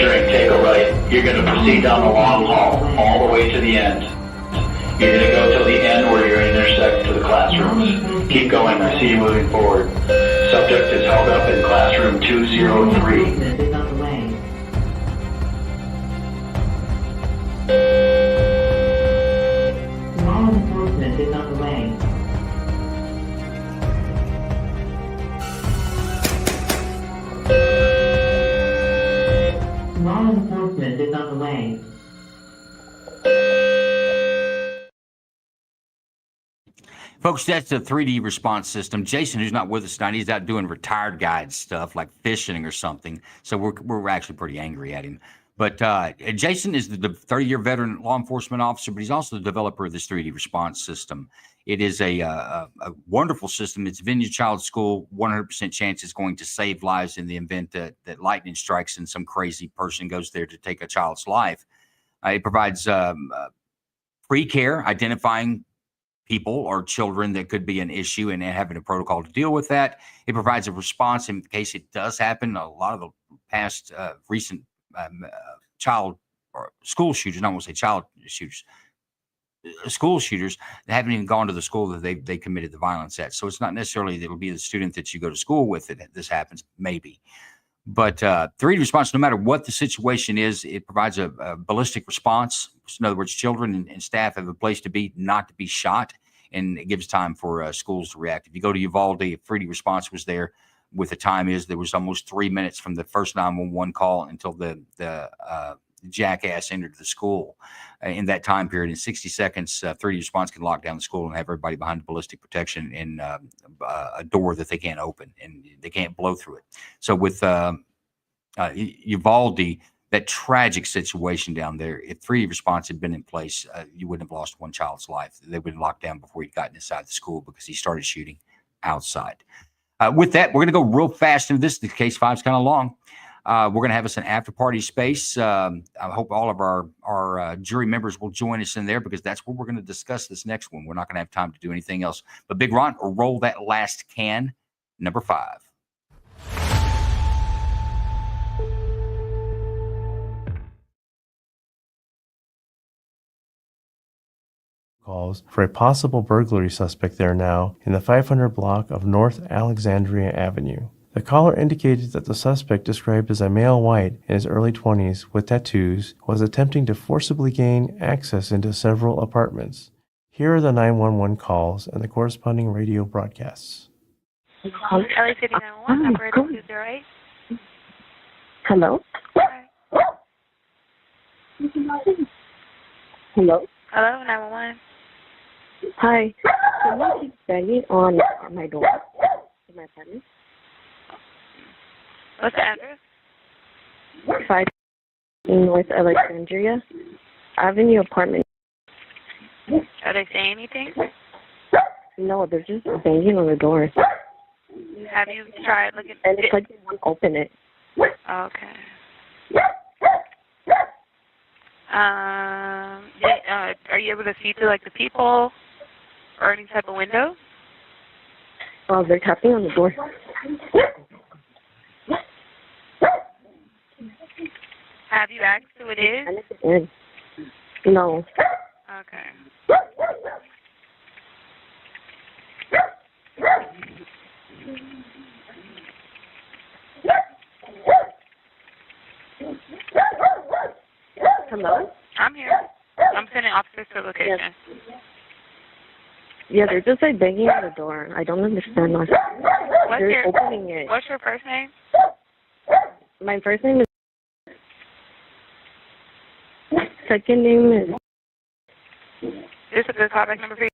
entering, take a right. You're going to proceed down the long hall, all the way to the end. You're going to go till the end where you're intersect to the classrooms. Keep going, I see you moving forward. Subject is held up in classroom 203. Law enforcement is on the way. Law enforcement is on the way. Folks, that's the 3D response system. Jason, who's not with us tonight, he's out doing retired guide stuff like fishing or something. So we're actually pretty angry at him. But Jason is the 30-year veteran law enforcement officer, but he's also the developer of this 3D response system. It is a wonderful system. It's Vineyard Child School. 100% chance it's going to save lives in the event that lightning strikes and some crazy person goes there to take a child's life. It provides pre-care, identifying people or children that could be an issue and having a protocol to deal with that. It provides a response in case it does happen. A lot of the past recent child or school shooters, I won't say child shooters, school shooters that haven't even gone to the school that they committed the violence at. So it's not necessarily that it'll be the student that you go to school with that this happens, maybe. But 3D response, no matter what the situation is, it provides a ballistic response. In other words, children and staff have a place to be, not to be shot, and it gives time for schools to react. If you go to Uvalde, 3D response was there. With the time there was almost 3 minutes from the first 911 call until the jackass entered the school. In that time period, in 60 seconds, 3D response can lock down the school and have everybody behind ballistic protection in a door that they can't open and they can't blow through it. So with Uvalde, that tragic situation down there, if 3D response had been in place, you wouldn't have lost one child's life. They would have locked down before he'd gotten inside the school because he started shooting outside. With that, we're going to go real fast into this. The case 5 is kind of long. We're going to have us an after party space. I hope all of our jury members will join us in there because that's where we're going to discuss this next one. We're not going to have time to do anything else. But Big Ron, roll that last can, number 5. Calls for a possible burglary suspect there now in the 500 block of North Alexandria Avenue. The caller indicated that the suspect, described as a male white in his early 20s with tattoos, was attempting to forcibly gain access into several apartments. Here are the 911 calls and the corresponding radio broadcasts. LA City 911, operator 208. Hello? Hello? Hello, 911. Hi. Someone keeps banging on my door in my apartment. What's the address? 5 in North Alexandria Avenue apartment. Are they saying anything? No, they're just banging on the door. Have you tried looking? And it's like they won't open it. Okay. Are you able to see through like the peephole or any type of window? Oh, they're tapping on the door. Have you asked who it is? No. Okay. Hello? I'm here. I'm sending officers to the location. Yes. Yeah, they're just like banging on the door. I don't understand why. They're opening it. What's your first name? My first name is. Second name is. This is a good callback number for you.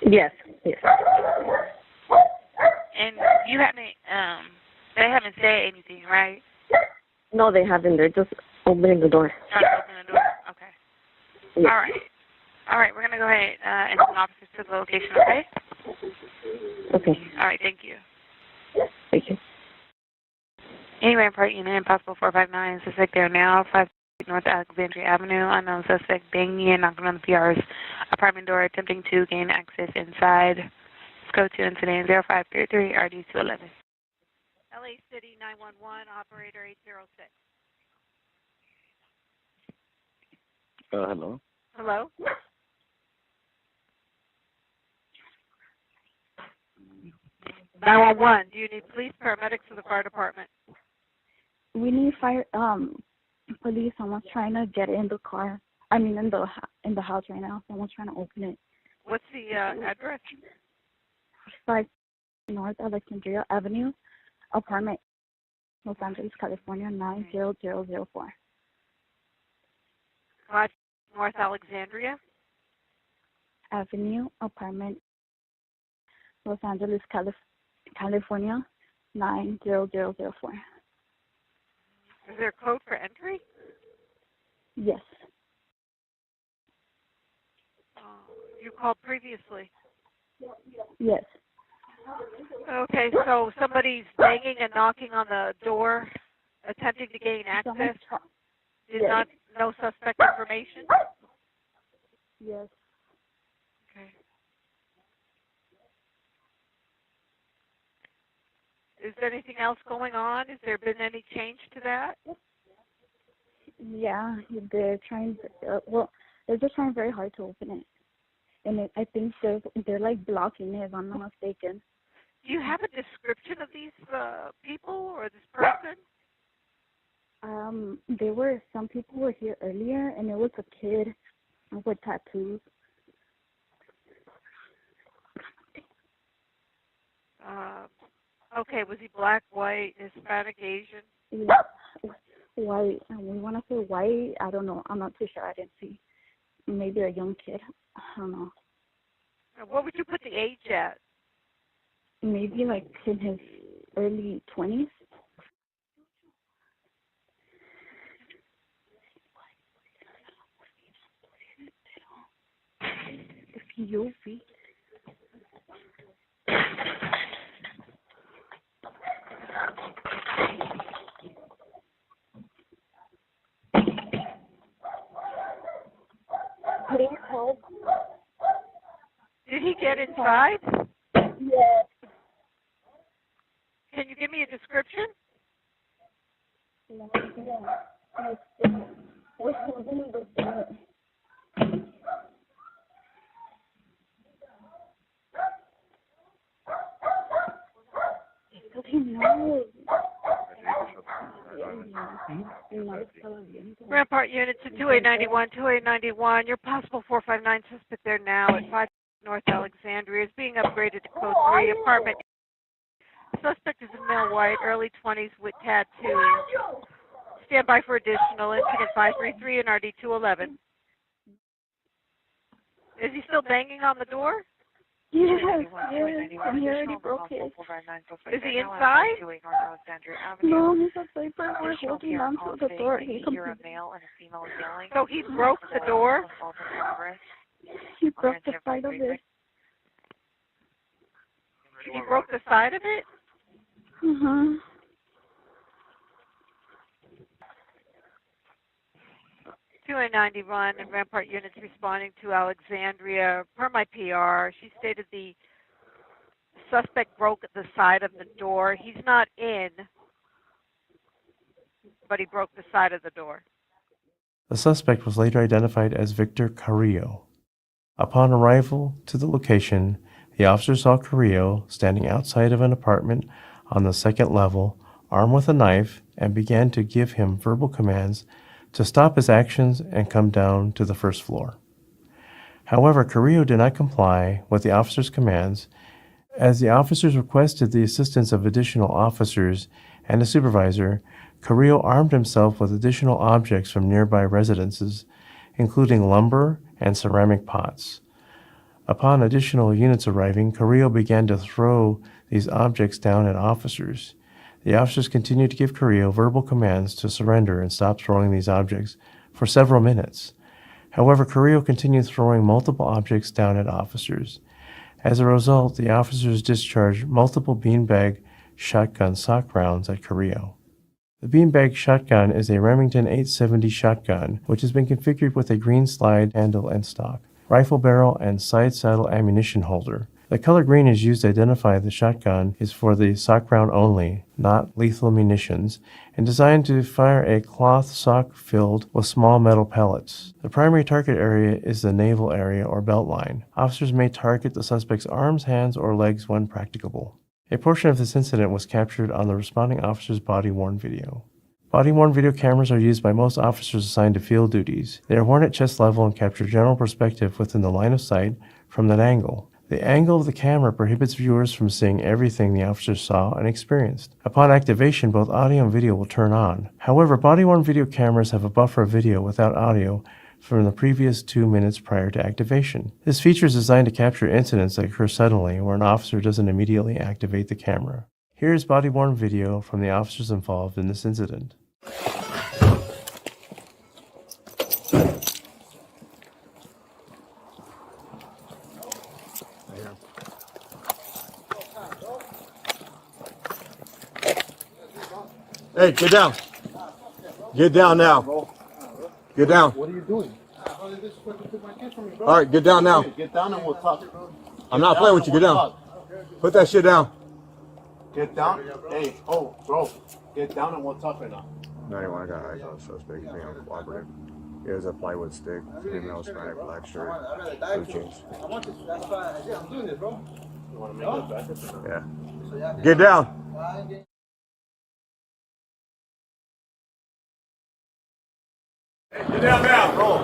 Yes. Yes. And you haven't. They haven't said anything, right? No, they haven't. They're just opening the door. Trying to open the door. Okay. Yes. All right. All right. We're gonna go ahead and send officers to the location. Okay. Okay. All right. Thank you. Thank you. Anyway, report unit impossible 459. Suspect there now. 5 North Alexandria Avenue. Unknown suspect banging and knocking on the PR's apartment door, attempting to gain access inside. Let's go to incident 0533 RD 211. LA City 911, operator 806. Hello. Hello? Nine-one-one. Do you need police, paramedics, or the fire department? We need police. Someone's trying to get in the car. I mean, in the house right now. Someone's trying to open it. What's the address? 5 North Alexandria Avenue, apartment, Los Angeles, California 90004. 5 North Alexandria Avenue, apartment, Los Angeles, California 90004. Is there a code for entry? Yes. You called previously. Yes. Okay, so somebody's banging and knocking on the door, attempting to gain access. Did not know suspect information? Yes. Okay. Is there anything else going on? Has there been any change to that? Yeah, they're trying. They're just trying very hard to open it, and I think they're like blocking it, if I'm not mistaken. Do you have a description of these people or this person? Some people were here earlier, and it was a kid with tattoos. Okay, was he black, white, Hispanic, Asian? White. We want to say white. I don't know. I'm not too sure. I didn't see. Maybe a young kid. I don't know. What would you put the age at? Maybe like in his early 20s. Yuffie. Please help. Did he get inside? Yes. Can you give me a description? Rampart units to 2891, 2891. Your possible 459 suspect there now at 5 North Alexandria is being upgraded to code 3 apartment. Suspect is a male white, early 20s with tattoos. Stand by for additional. Incident 533 and RD 211. Is he still banging on the door? Yes, he already broke it. Is he inside? No, he's outside, but we're holding on to the door. So he broke the door? He broke the side of it. He broke the side of it? Uh-huh. .290 and Rampart units responding to Alexandria. Per my PR, she stated the suspect broke the side of the door. He's not in, but he broke the side of the door. The suspect was later identified as Victor Carrillo. Upon arrival to the location, the officer saw Carrillo standing outside of an apartment on the second level, armed with a knife, and began to give him verbal commands to stop his actions and come down to the first floor. However, Carrillo did not comply with the officer's commands. As the officers requested the assistance of additional officers and a supervisor, Carrillo armed himself with additional objects from nearby residences, including lumber and ceramic pots. Upon additional units arriving, Carrillo began to throw these objects down at officers. The officers continued to give Carrillo verbal commands to surrender and stop throwing these objects for several minutes. However, Carrillo continued throwing multiple objects down at officers. As a result, the officers discharged multiple beanbag shotgun sock rounds at Carrillo. The beanbag shotgun is a Remington 870 shotgun, which has been configured with a green slide handle and stock, rifle barrel, and side saddle ammunition holder. The color green is used to identify the shotgun is for the sock round only, not lethal munitions, and designed to fire a cloth sock filled with small metal pellets. The primary target area is the navel area or belt line. Officers may target the suspect's arms, hands, or legs when practicable. A portion of this incident was captured on the responding officer's body-worn video. Body-worn video cameras are used by most officers assigned to field duties. They are worn at chest level and capture general perspective within the line of sight from that angle. The angle of the camera prohibits viewers from seeing everything the officers saw and experienced. Upon activation, both audio and video will turn on. However, body-worn video cameras have a buffer of video without audio from the previous 2 minutes prior to activation. This feature is designed to capture incidents that occur suddenly where an officer doesn't immediately activate the camera. Here is body-worn video from the officers involved in this incident. Hey, get down. Get down now. Get down. What are you doing? All right, get down now. Get down and we'll talk. I'm not playing with you. Get down. Put that shit down. Get down. Hey, oh, bro. Get down and we'll talk right now. 91, I got eyes on the suspect. You think I'm cooperative? He has a plywood stick, female Hispanic, black shirt, blue jeans. I'm doing this, bro. You want to make this back? Yeah. Get down. Get down now, bro.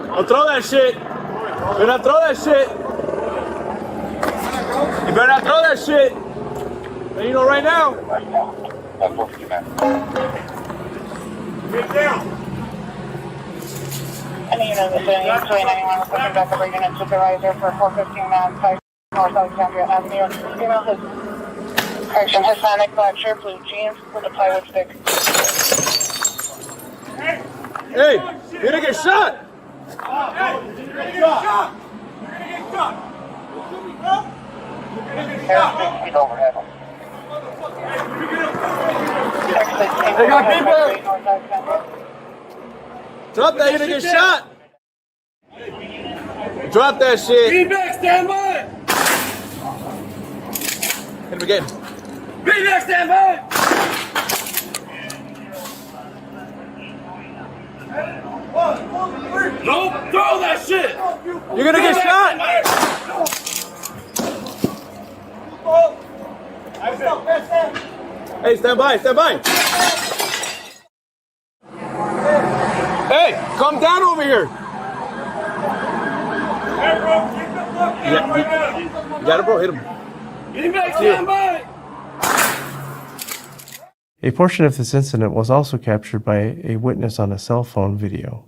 Don't throw that shit. You better not throw that shit. You better not throw that shit. Now you know right now. Get down. Any unit of the 291 requesting backup unit supervisor for 415 Mountain Pike, North Alexandria Avenue. Female Hispanic, black shirt, blue jeans with a plywood stick. Hey, you're gonna get shot. Hey, you're gonna get shot. You're gonna get shot. Airspace speed overhead. They got people. Drop that, you're gonna get shot. Drop that shit. Feedback, stand by. Hit him again. Feedback, stand by. Don't throw that shit. You're gonna get shot. Hey, stand by, stand by. Hey, come down over here. Hey, bro, keep the fuck down right now. You got it, bro, hit him. Feedback, stand by. A portion of this incident was also captured by a witness on a cell phone video.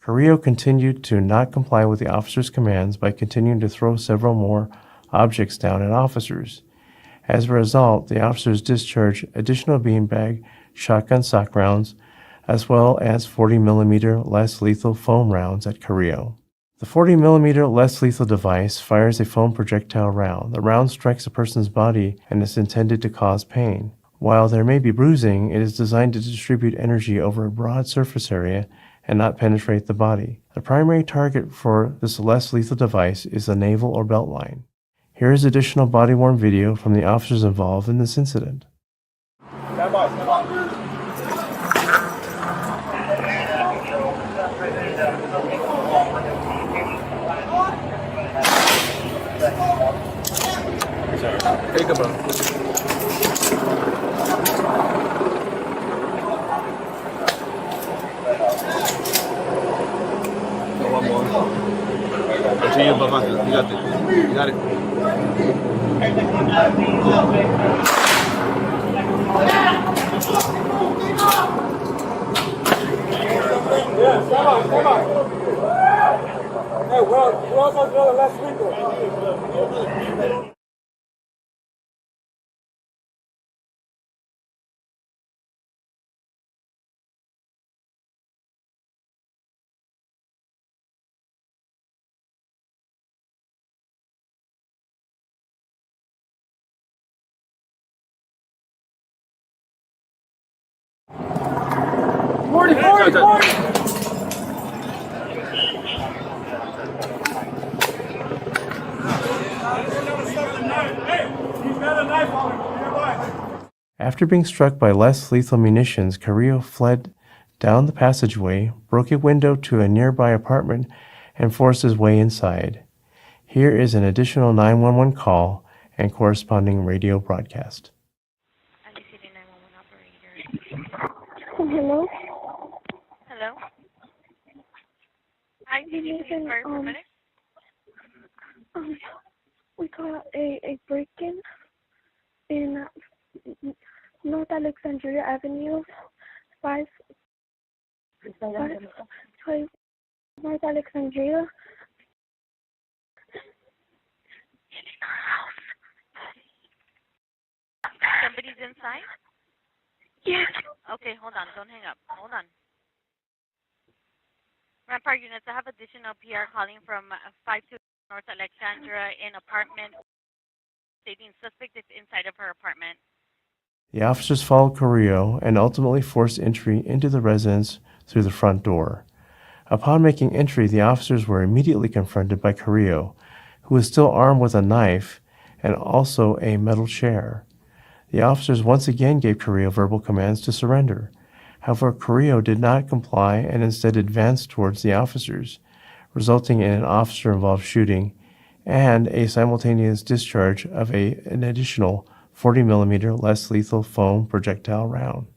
Carrillo continued to not comply with the officer's commands by continuing to throw several more objects down at officers. As a result, the officers discharged additional beanbag shotgun sock rounds, as well as 40mm less lethal foam rounds at Carrillo. The 40mm less lethal device fires a foam projectile round. The round strikes a person's body and is intended to cause pain. While there may be bruising, it is designed to distribute energy over a broad surface area and not penetrate the body. The primary target for this less lethal device is the navel or belt line. Here is additional body-worn video from the officers involved in this incident. Stand by, stand by. Take it, bro. One more. Until you, Baba. You got it. You got it. Yeah, stand by. Hey, we're all supposed to go to last week. Forty. After being struck by less lethal munitions, Carrillo fled down the passageway, broke a window to a nearby apartment, and forced his way inside. Here is an additional 911 call and corresponding radio broadcast. Hello? Hello? Hi, can you please inquire for a minute? We got a break-in in North Alexandria Avenue, 512 North Alexandria. Somebody's inside? Yes. Okay, hold on. Don't hang up. Hold on. Rampart units, I have additional PR calling from 52 North Alexandria in apartment stating suspect is inside of her apartment. The officers followed Carrillo and ultimately forced entry into the residence through the front door. Upon making entry, the officers were immediately confronted by Carrillo, who was still armed with a knife and also a metal chair. The officers once again gave Carrillo verbal commands to surrender. However, Carrillo did not comply and instead advanced towards the officers, resulting in an officer-involved shooting and a simultaneous discharge of an additional 40mm less lethal foam projectile round.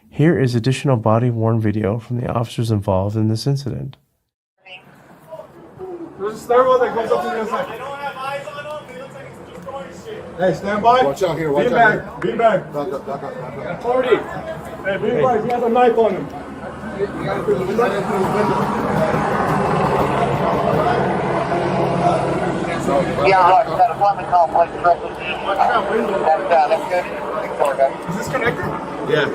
Here is additional body-worn video from the officers involved in this incident. There's a stairwell that goes up to the other side. Hey, stand by. Watch out here. Watch out here. Be back. Back up. 40. Hey, be back. He has a knife on him. Yeah, that apartment complex directly. That's good. Is this connected? Yeah. I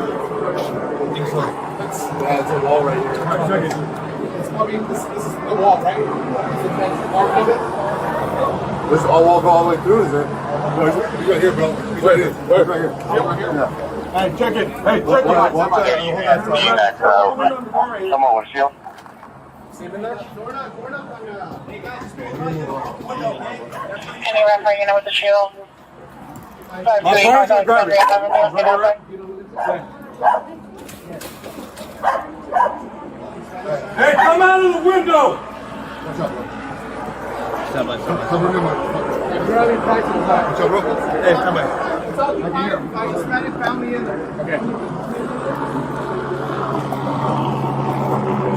think so. It's a wall right here. It's probably this is the wall, right? This wall go all the way through, is it? He's right here, bro. He's right here. He's right here. Yeah. Hey, check it. Hey, check it. Come on, with you. Any referee, you know what the shield? Hey, come out of the window! Hey, come back. My Hispanic family in there. Okay.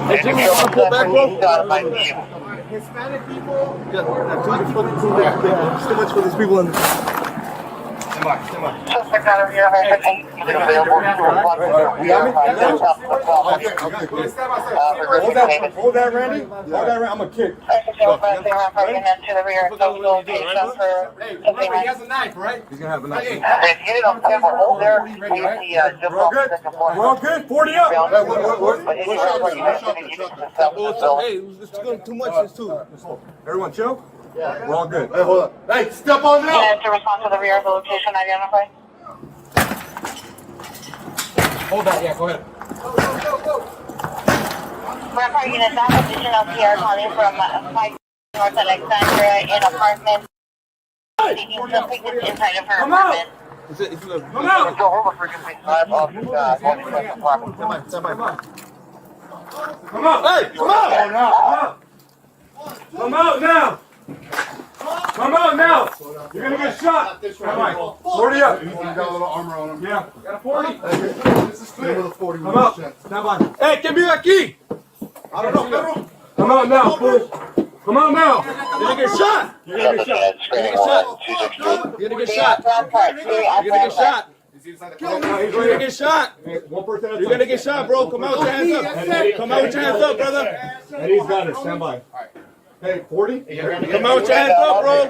Hey, Jimmy, you want to pull back, bro? Hispanic people. Yeah, it's too much for these people in there. Suspect out of here, Hold that, Randy. Hold that, Randy. I'm a kick. to the rear of social location for He has a knife, right? He's gonna have a knife. if you don't have a hold there, we see We're all good. We're all good. 40 up. Hey, it's too much. It's too. Everyone chill. Yeah. We're all good. Hey, hold up. Hey, step on out. And to respond to the rear of the location identified. Hold that, yeah, go ahead. Rampart units, I have additional PR calling from 5 North Alexandria in apartment. Speaking suspect is inside of her apartment. Come out. Stand by. Come out. Hey, come out. Come out now. Come on now. You're gonna get shot. Come on. 40 up. He's got a little armor on him. Yeah. Got a 40. This is clear with a 40. Come on. Stand by. Hey, ¿quién vive aquí? I don't know, perro. Come on now, fool. Come on now. You're gonna get shot. You're gonna get shot. You're gonna get shot. You're gonna get shot. You're gonna get shot. You're gonna get shot. You're gonna get shot, bro. Come out with your hands up. Come out with your hands up, brother. Eddie's got it. Stand by. Hey, 40? Come out with your hands up, bro.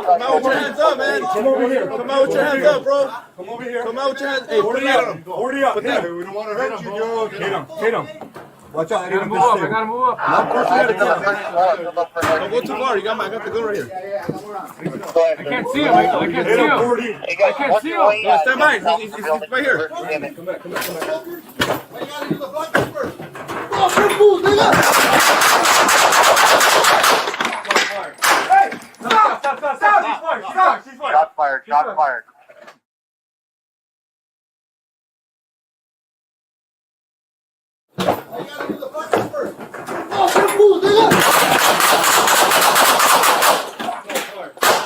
Come out with your hands up, man. Come over here. Come out with your hands up, bro. Come over here. Come out with your hands. Hey, 40 up. 40 up. Put that. We don't want to hurt you, Joe. Hit him. Hit him. Watch out. I gotta move up. I gotta move up. Don't go too far. I got the gun right here. I can't see him. I can't see him. I can't see him. No, stand by. He's right here. Come back. Hey! Stop! She's fired. Shot fired. Shot fired.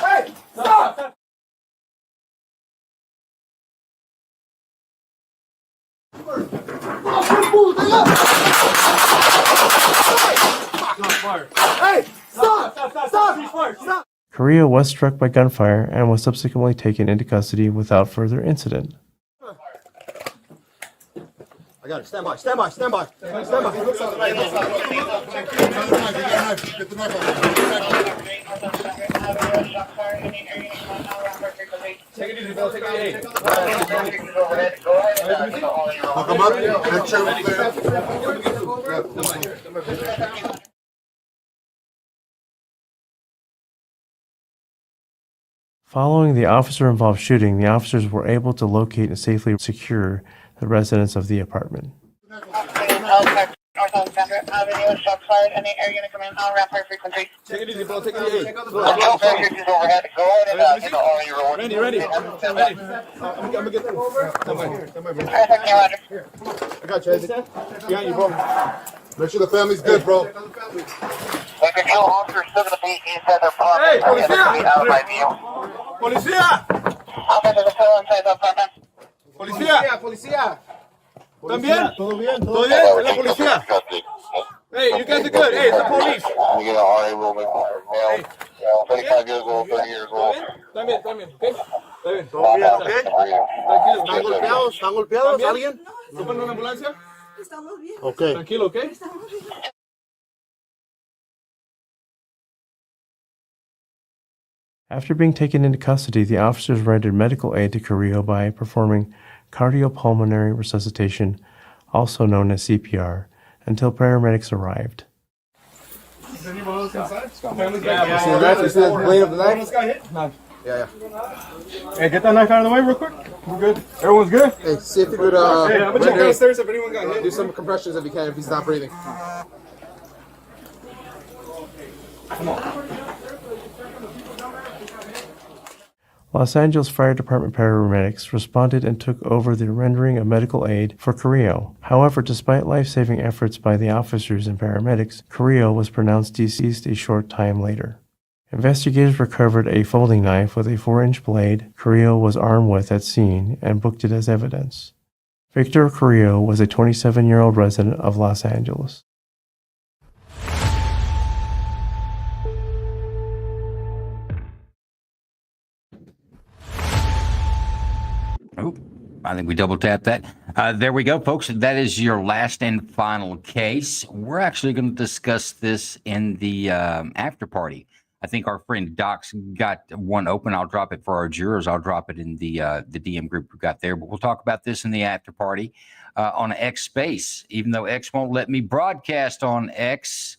Hey! Stop! Hey! Stop! He's fired. Stop! Carrillo was struck by gunfire and was subsequently taken into custody without further incident. I got it. Stand by. Stand by. Stand by. Stand by. Get the knife out. Take it easy, bro. Take it easy. I'll come up. Make sure we're clear. Following the officer-involved shooting, the officers were able to locate and safely secure the residents of the apartment. North Alexandria Avenue, shots fired. Any air unit come in on rapid frequency. Take it easy, bro. Take it easy. Overhead. Go ahead and all your roll. Ready. I'm gonna get them. Stand by. Stand by, bro. Roger. I got you, Eddie. Behind you, bro. Make sure the family's good, bro. Like a kill officer still gonna be inside their apartment. Hey, policía! Out of my view. Policía! Officer is still inside the apartment. Policía! ¿Están bien? ¿Todo bien? ¿Todo bien? ¿Es la policía? Hey, you guys are good. Hey, it's the police. You get an RA roll, male, 35 years old, 30 years old. ¿Están bien? ¿Están bien? ¿Todo bien? ¿Ok? ¿Están golpeados? ¿Están golpeados? ¿Alguien? ¿Ocupan una ambulancia? Estamos bien. Ok. Tranquilo, ¿ok? After being taken into custody, the officers rendered medical aid to Carrillo by performing cardiopulmonary resuscitation, also known as CPR, until paramedics arrived. Is anyone else inside? Family's You see the blade of the knife? No. Yeah. Hey, get that knife out of the way real quick. We're good. Everyone's good? Hey, see if you could, hey, I'm gonna check downstairs if anyone got hit. do some compressions if you can, if he's not breathing. Come on. Los Angeles Fire Department paramedics responded and took over the rendering of medical aid for Carrillo. However, despite life-saving efforts by the officers and paramedics, Carrillo was pronounced deceased a short time later. Investigators recovered a folding knife with a 4-inch blade Carrillo was armed with at scene and booked it as evidence. Victor Carrillo was a 27-year-old resident of Los Angeles. Oh, I think we double tapped that. There we go, folks. That is your last and final case. We're actually going to discuss this in the after party. I think our friend Doc's got one open. I'll drop it for our jurors. I'll drop it in the DM group we've got there. But we'll talk about this in the after party on X Space. Even though X won't let me broadcast on X,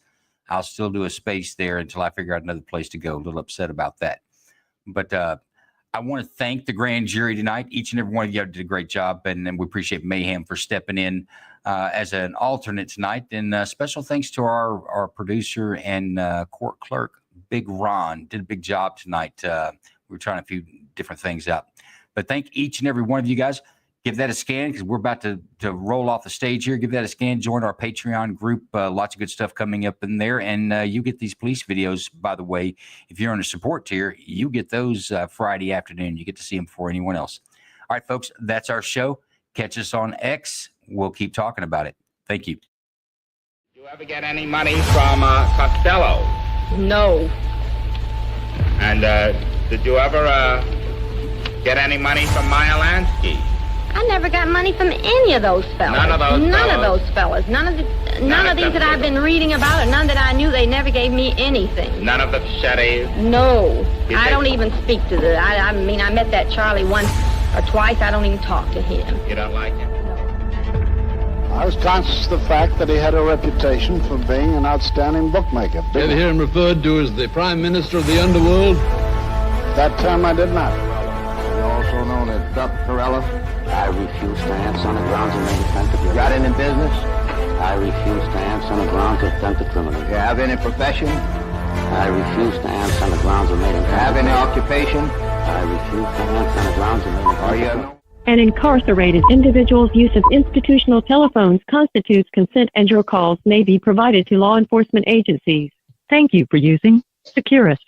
I'll still do a space there until I figure out another place to go. A little upset about that. But I want to thank the grand jury tonight. Each and every one of you did a great job, and we appreciate Mayhem for stepping in as an alternate tonight. And special thanks to our producer and court clerk, Big Ron. Did a big job tonight. We were trying a few different things out. But thank each and every one of you guys. Give that a scan because we're about to roll off the stage here. Give that a scan. Join our Patreon group. Lots of good stuff coming up in there. And you get these police videos, by the way. If you're on a support tier, you get those Friday afternoon. You get to see them before anyone else. All right, folks, that's our show. Catch us on X. We'll keep talking about it. Thank you. Do you ever get any money from Costello? No. And did you ever get any money from Meyer Lansky? I never got money from any of those fellas. None of those None fellas? of those fellas. None of these that I've been reading about, or none that I knew. They never gave me anything. None of the Shetties? No. I don't even speak to the... I mean, I met that Charlie once or twice. I don't even talk to him. You don't like him? I was conscious of the fact that he had a reputation for being an outstanding bookmaker. Did you hear him referred to as the Prime Minister of the Underworld? That term I did not. Also known as Duck Corella. I refuse to answer on the grounds of independent. You got any business? I refuse to answer on the grounds of attempted criminal. You have any profession? I refuse to answer on the grounds of made. Have any occupation? I refuse to answer on the grounds of made. Are you? An incarcerated individual's use of institutional telephones constitutes consent, and your calls may be provided to law enforcement agencies. Thank you for using Securus.